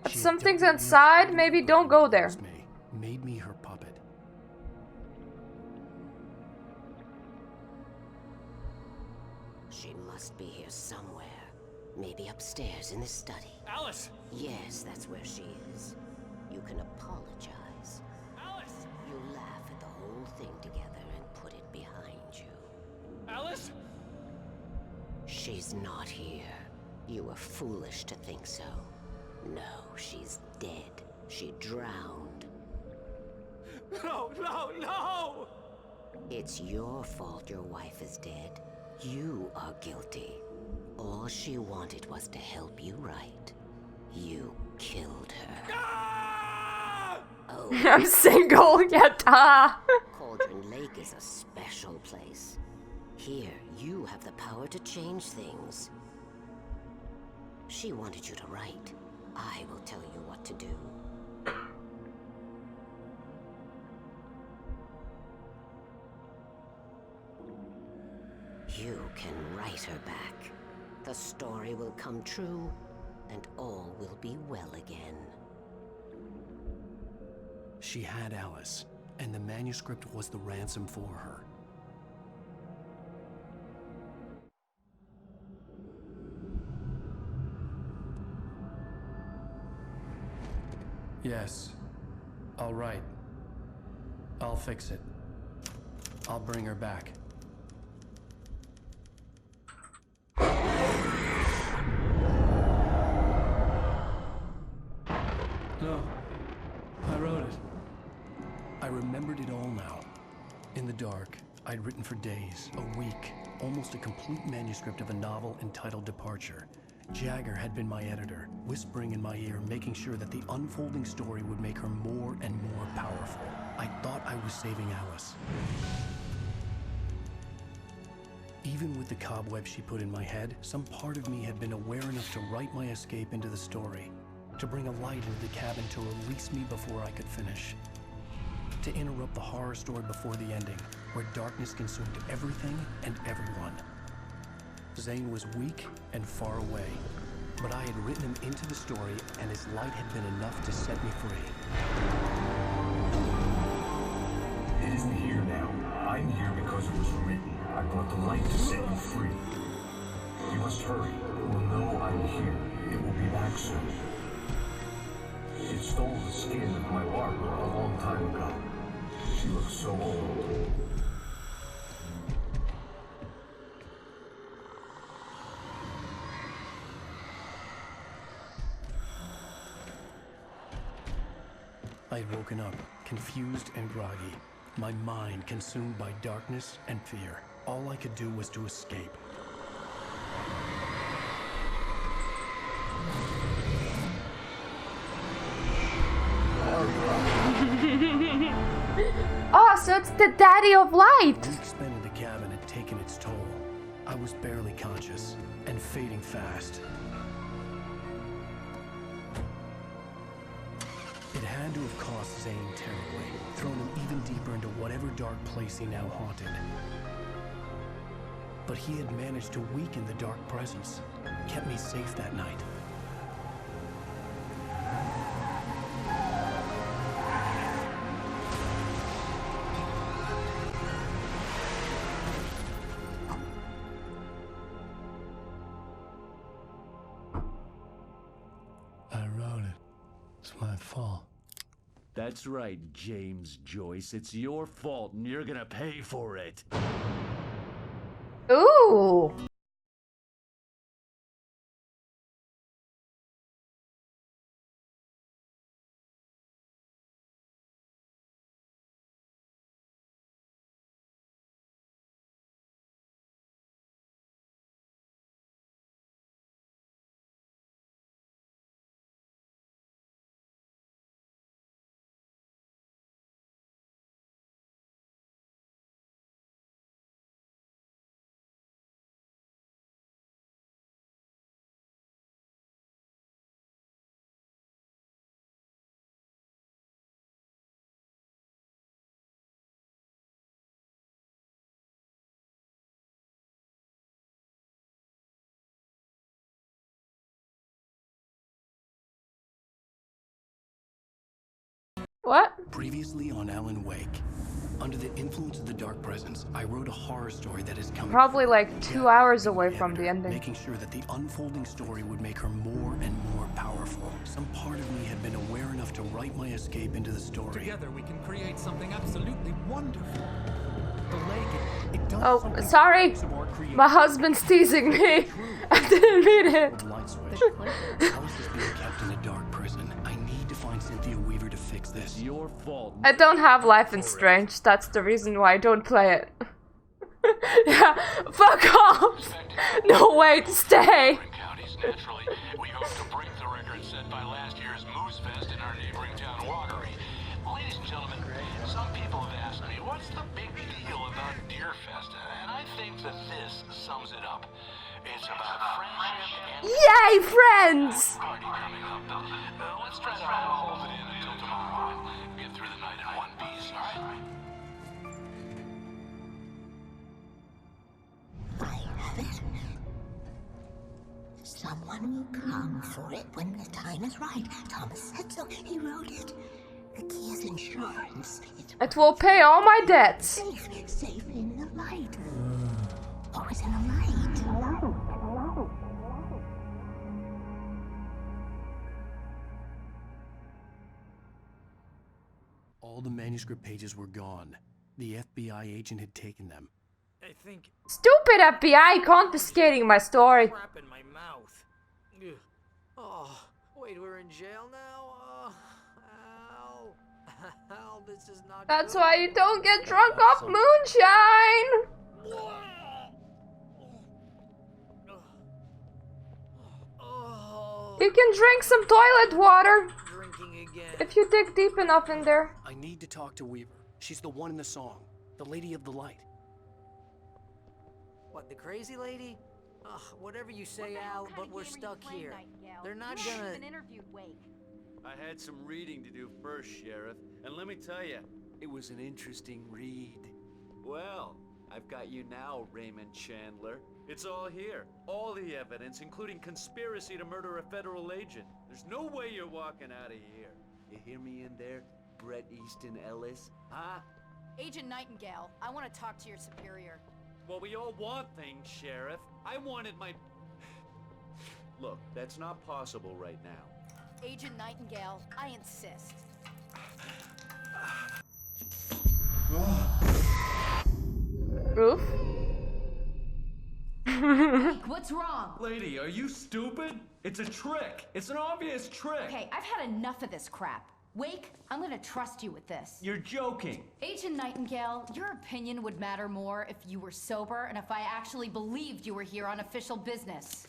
that She something's definitely inside, maybe don't go there. used me, made me her puppet. She must be here somewhere. Maybe upstairs in the study. Alice! Yes, that's where she is. You can apologize. Alice! You laugh at the whole thing together and put it behind you. Alice! She's not here. You were foolish to think so. No, she's dead. She drowned. No, no, no! It's your fault your wife is dead. You are guilty. All she wanted was to help you right. You killed her. Oh, I'm single, yet Cauldron Lake is a special place. Here, you have the power to change things. She wanted you to write. I will tell you what to do. You can write her back. The story will come true, and all will be well again. She had Alice, and the manuscript was the ransom for her. Yes. All right. I'll fix it. I'll bring her back. No. I wrote it. I remembered it all now. In the dark, I'd written for days, a week, almost a complete manuscript of a novel entitled Departure. Jagger had been my editor, whispering in my ear, making sure that the unfolding story would make her more and more powerful. I thought I was saving Alice. Even with the cobweb she put in my head, some part of me had been aware enough to write my escape into the story, to bring a light into the cabin to release me before I could finish, to interrupt the horror story before the ending, where darkness consumed everything and everyone. Zane was weak and far away, but I had written him into the story, and his light had been enough to set me free. It isn't here now. I'm here because it was written. I brought the light to set you free. You must hurry. It will know I'm here. It will be back soon. It stole the skin of my Barbara a long time ago. She looks so old. I'd woken up, confused and groggy, my mind consumed by darkness and fear. All I could do was to escape. Oh, so it's the daddy of light! The week spent in the cabin had taken its toll. I was barely conscious, and fading fast. It had to have cost Zane terribly, thrown him even deeper into whatever dark place he now haunted. But he had managed to weaken the dark presence, kept me safe that night. I wrote it. It's my fault. That's right, James Joyce. It's your fault, and you're gonna pay for it. Ooh! What? Previously on Alan Wake. Under the influence of the Dark Presence, I wrote a horror story that is coming. Probably like 2 hours away from the ending. Making sure that the unfolding story would make her more and more powerful. Some part of me had been aware enough to write my escape into the story. Together we can create something absolutely wonderful. The lake, it does Oh, something sorry. to the works of our My husband's teasing me. I didn't mean it. creation. Light switch. Alice is being kept in a dark prison. I need to find Cynthia Weaver to fix this. Your fault. I don't have Life is Strange. That's the reason why I don't play it. Yeah, fuck off. No way to stay. Counties, naturally, we hope to break the record set by last year's Moose Fest in our neighboring town, Watery. Ladies and gentlemen, some people have asked me, what's the big deal about Deer Fest? And I think that this sums it up. It's about friendship and Yay, friends! party coming up. Let's try to hold it in until tomorrow. Get through the night in one piece, all right? I have it. Someone will come for it when the time is right. Thomas said so. He wrote it. The key is insurance. It's It will pay all my debts. safe in the light. Always in the light. Hello. All the manuscript pages were gone. The FBI agent had taken them. I think Stupid FBI confiscating my story. crap in my mouth. Ugh. Oh, wait, we're in jail now? Al. Al, this is not That's good. why you don't get drunk off moonshine. Oh, You can drink some toilet water drinking again. if you dig deep enough in there. I need to talk to Weaver. She's the one in the song. The Lady of the Light. What, the crazy lady? Ugh, whatever you say, Al, but we're stuck here. They're not gonna... interviewed Wake. I had some reading to do first, Sheriff, and let me tell you, it was an interesting read. Well, I've got you now, Raymond Chandler. It's all here. All the evidence, including conspiracy to murder a federal agent. There's no way you're walking out of here. You hear me in there, Bret Easton Ellis? Huh? Agent Nightingale, I want to talk to your superior. Well, we all want things, Sheriff. I wanted my... Look, that's not possible right now. Agent Nightingale, I insist. Roof? Wake, what's wrong? Lady, are you stupid? It's a trick. It's an obvious trick. Okay, I've had enough of this crap. Wake, I'm gonna trust you with this. You're joking. Agent Nightingale, your opinion would matter more if you were sober and if I actually believed you were here on official business.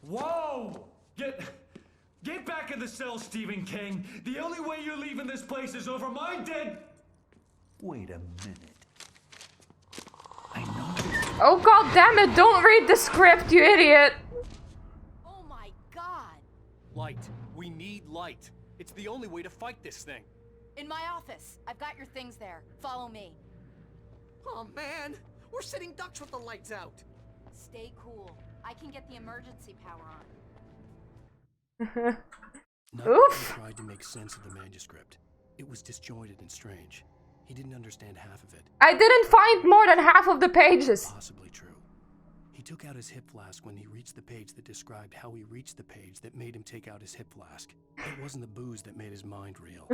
Whoa! Get back in the cell, Stephen King. The only way you're leaving this place is over my dead... Wait a minute. I know... Oh god damn it, don't read the script, you idiot. Oh my god! Light. We need light. It's the only way to fight this thing. In my office. I've got your things there. Follow me. Oh, man! We're sitting ducks with the lights out. Stay cool. I can get the emergency power on. Oof. Tried to make sense of the manuscript. It was disjointed and strange. He didn't understand half of it. I didn't find more than half of the pages. Possibly true. He took out his hip flask when he reached the page that described how he reached the page that made him take out his hip flask. It wasn't the booze that made his mind real.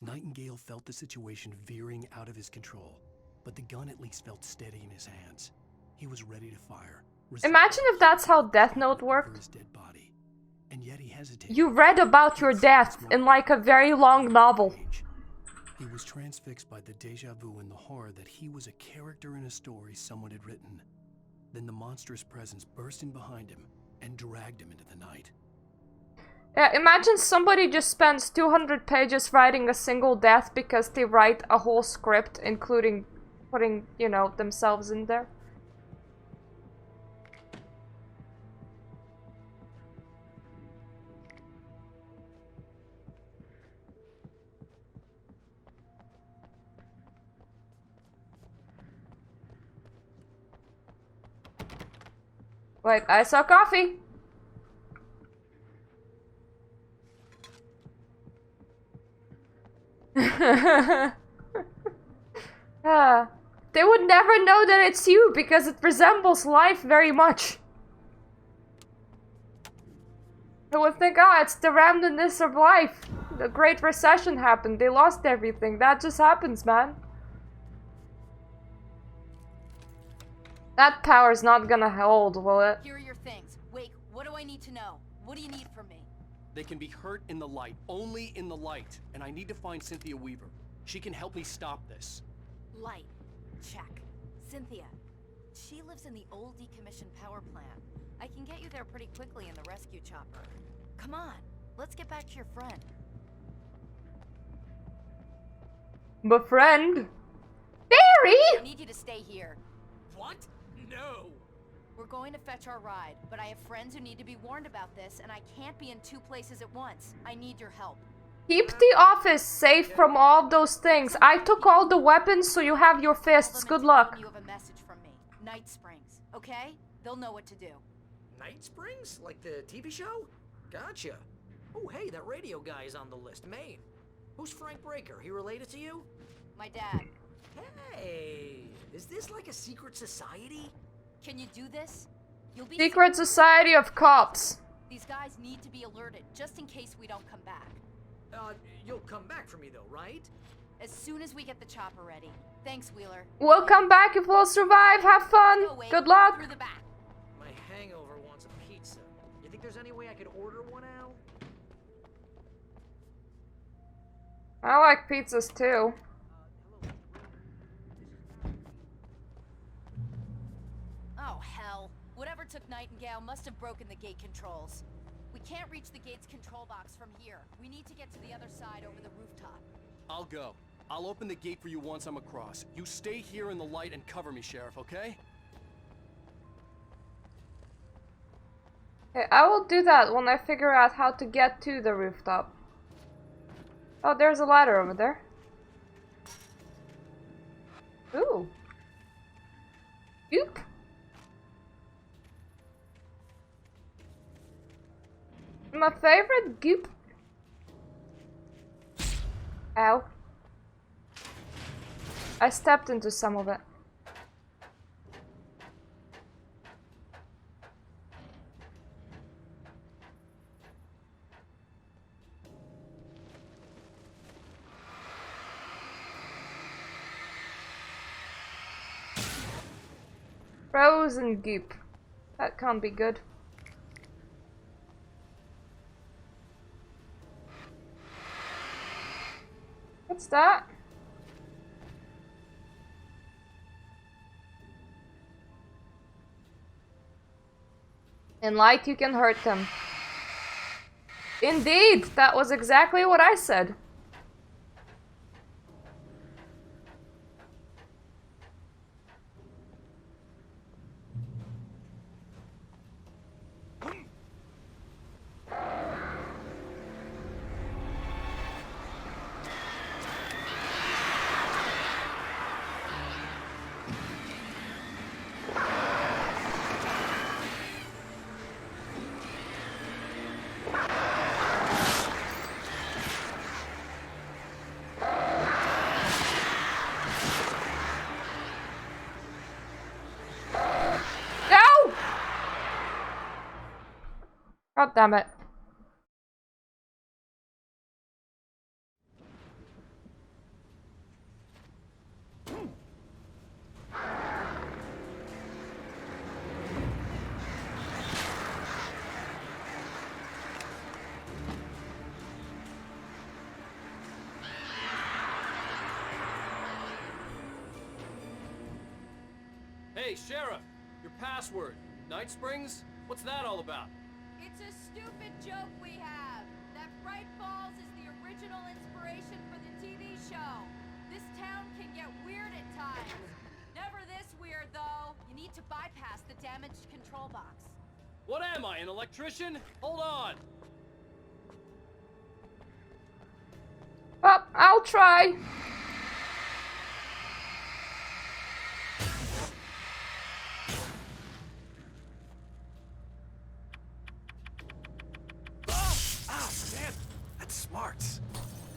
Nightingale felt the situation veering out of his control, but the gun at least felt steady in his hands. He was ready to fire. Imagine if that's how Death Note worked. His dead body. And yet he hesitated. You read about your death in like a very long novel. He was transfixed by the deja vu and the horror that he was a character in a story someone had written. Then the monstrous presence burst in behind him and dragged him into the night. Yeah, imagine somebody just spends 200 pages writing a single death because they write a whole script, including putting, you know, themselves in there. Wait, I saw coffee. They would never know that it's you because it resembles life very much. They would think, ah, it's the randomness of life. The Great Recession happened. They lost everything. That just happens, man. That power's not gonna hold, will it? Here are your things. Wake, what do I need to know? What do you need from me? They can be hurt in the light, only in the light. And I need to find Cynthia Weaver. She can help me stop this. Light. Check. Cynthia. She lives in the old decommissioned power plant. I can get you there pretty quickly in the rescue chopper. Come on, let's get back to your friend. My friend? Barry! I need you to stay here. What? No. We're going to fetch our ride, but I have friends who need to be warned about this, and I can't be in 2 places at once. I need your help. Keep the office safe from all those things. I took all the weapons, so you have your fists. Good luck. You have a message from me. Night Springs, okay? They'll know what to do. Night Springs? Like the TV show? Gotcha. Oh, hey, that radio guy is on the list. Maine. Who's Frank Breaker? He related to you? My dad. Hey, is this like a secret society? Can you do this? You'll be Secret Society of Cops. These guys need to be alerted, just in case we don't come back. You'll come back for me though, right? As soon as we get the chopper ready. Thanks, Wheeler. We'll come back if we'll survive. Have fun. Good luck. Through the back. My hangover wants a pizza. You think there's any way I could order one out? I like pizzas too. Oh, hell. Whatever took Nightingale must have broken the gate controls. We can't reach the gate's control box from here. We need to get to the other side over the rooftop. I'll go. I'll open the gate for you once I'm across. You stay here in the light and cover me, Sheriff, okay? Okay, I will do that when I figure out how to get to the rooftop. Oh, there's a ladder over there. Ooh. Oop. My favorite goop. Ow. I stepped into some of it. Frozen goop. That can't be good. What's that? In light you can hurt them. Indeed, that was exactly what I said. God damn it. Hey, Sheriff! Your password. Night Springs? What's that all about? It's a stupid joke we have. That Bright Falls is the original inspiration for the TV show. This town can get weird at times. Never this weird, though. You need to bypass the damaged control box. What am I, an electrician? Hold on! Well, I'll try. Smart.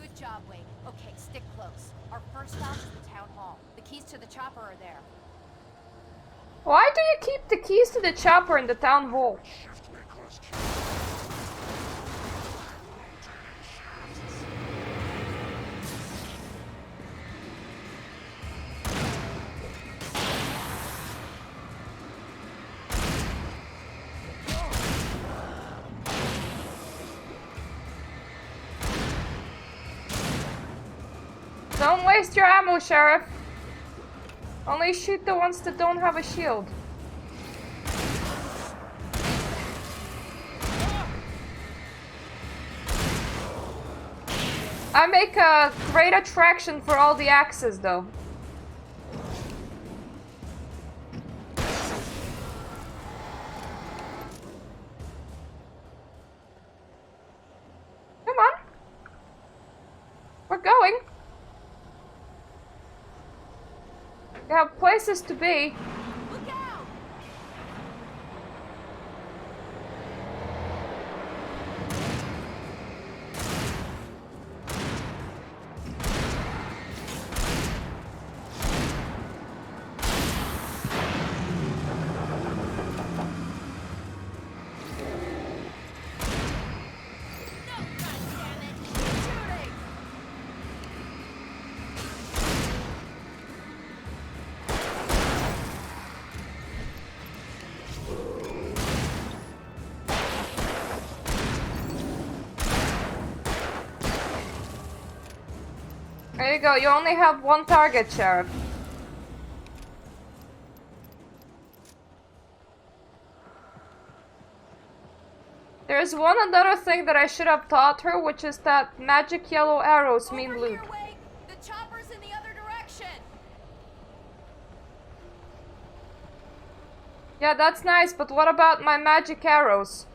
Good Good job, Wade. Okay, stick close. Our first stop is the town hall. The keys to the chopper are there. Why do you keep the keys to the chopper in the town hall? Don't waste your ammo, Sheriff. Only shoot the ones that don't have a shield. I make a great attraction for all the axes, though. Come on. We're going. We have places to be. Look out! No, goddammit! Shooting! There you go, you only have one target, Sheriff. There's one other thing that I should have taught her, which is that magic yellow arrows mean loot. Here, Wade! The chopper's in the other direction! Yeah, that's nice, but what about my magic arrows?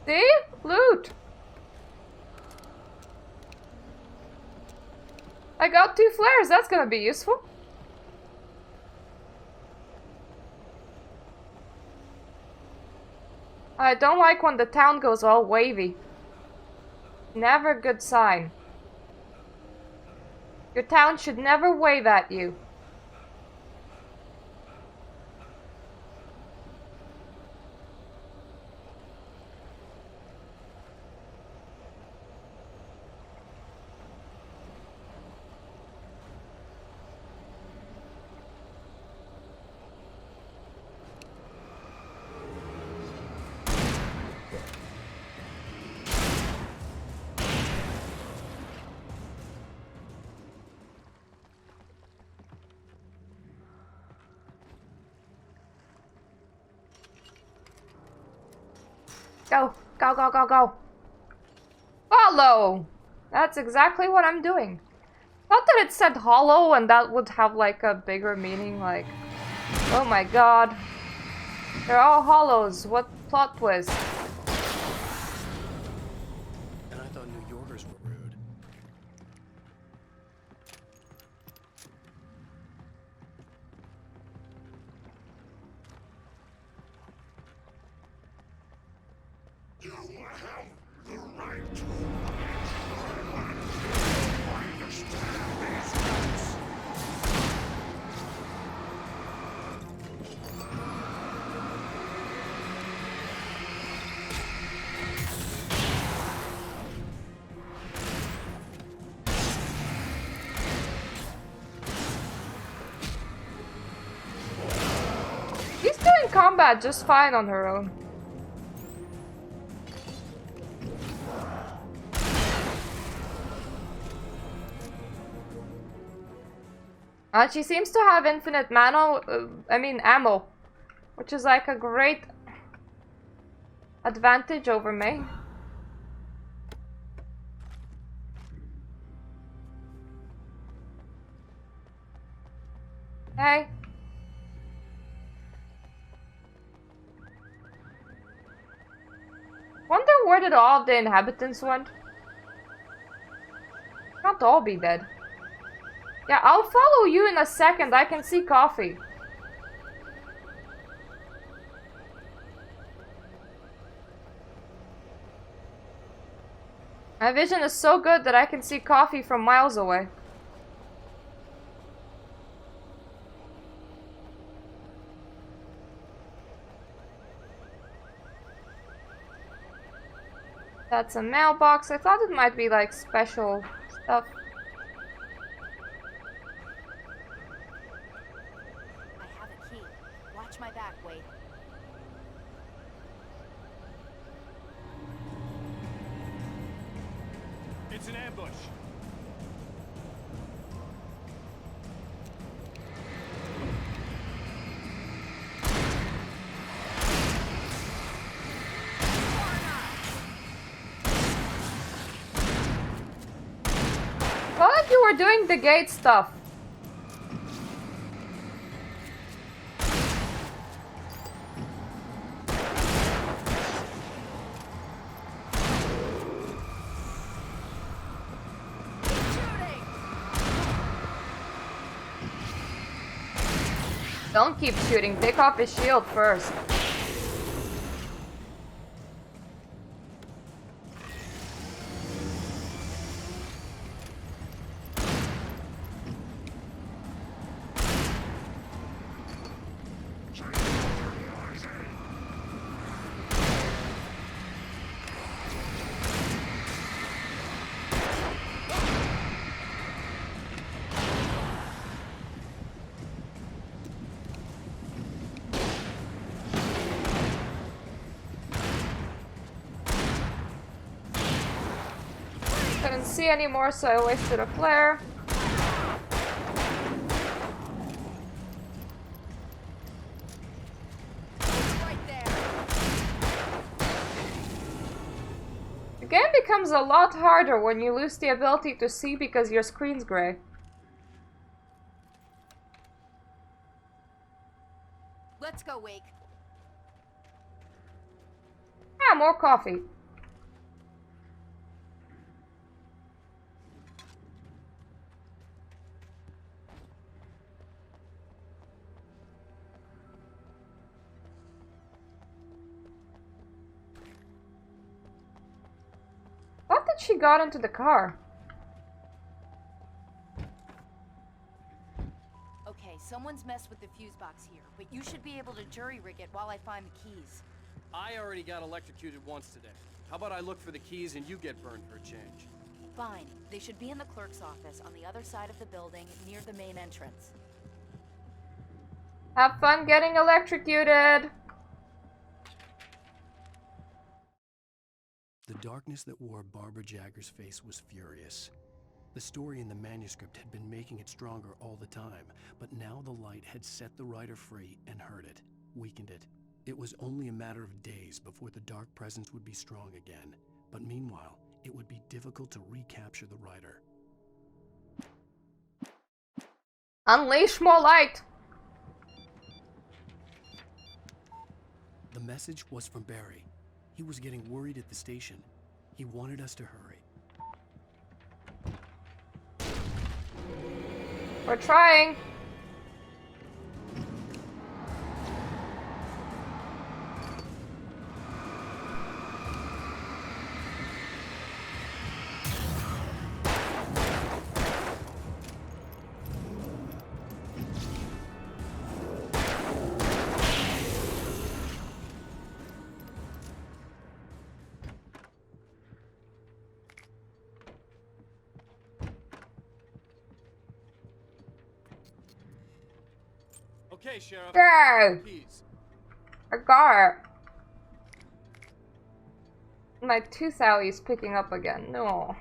See? Loot! I got 2 flares, that's gonna be useful. I don't like when the town goes all wavy. Never a good sign. Your town should never wave at you. Go, go, go, go, go. Follow! That's exactly what I'm doing. Not that it said hollow and that would have like a bigger meaning, like, oh my god. They're all hollows, what plot twist. And I thought New Yorkers were rude. You have the right. She's doing combat just fine on her own. She seems to have infinite ammo, which is like a great advantage over me. Hey. where did all of the inhabitants went? Can't all be dead. Yeah, I'll follow you in a second. I can see coffee. My vision is so good that I can see coffee from miles away. That's a mailbox. I thought it might be like special stuff. I have a key. Watch my back, Wade. It's an ambush. I thought like you were doing the gate stuff. Don't keep shooting. Take off his shield first. Couldn't see anymore, so I wasted a flare. Right there. The game becomes a lot harder when you lose the ability to see because your screen's gray. Let's go, Wake. Ah, more coffee. Thought that she got into the car. Okay, someone's messed with the fuse box here, but you should be able to jury rig it while I find the keys. I already got electrocuted once today. How about I look for the keys and you get burned for a change? Fine. They should be in the clerk's office on the other side of the building, near the main entrance. Have fun getting electrocuted. The darkness that wore Barbara Jagger's face was furious. The story in the manuscript had been making it stronger all the time, but now the light had set the writer free and hurt it, weakened it. It was only a matter of days before the dark presence would be strong again, but meanwhile, it would be difficult to recapture the writer. Unleash more light. The message was from Barry. He was getting worried at the station. He wanted us to hurry. We're trying. Okay, Sheriff. Go. Keys. I got it. My tooth owie is picking up again. No.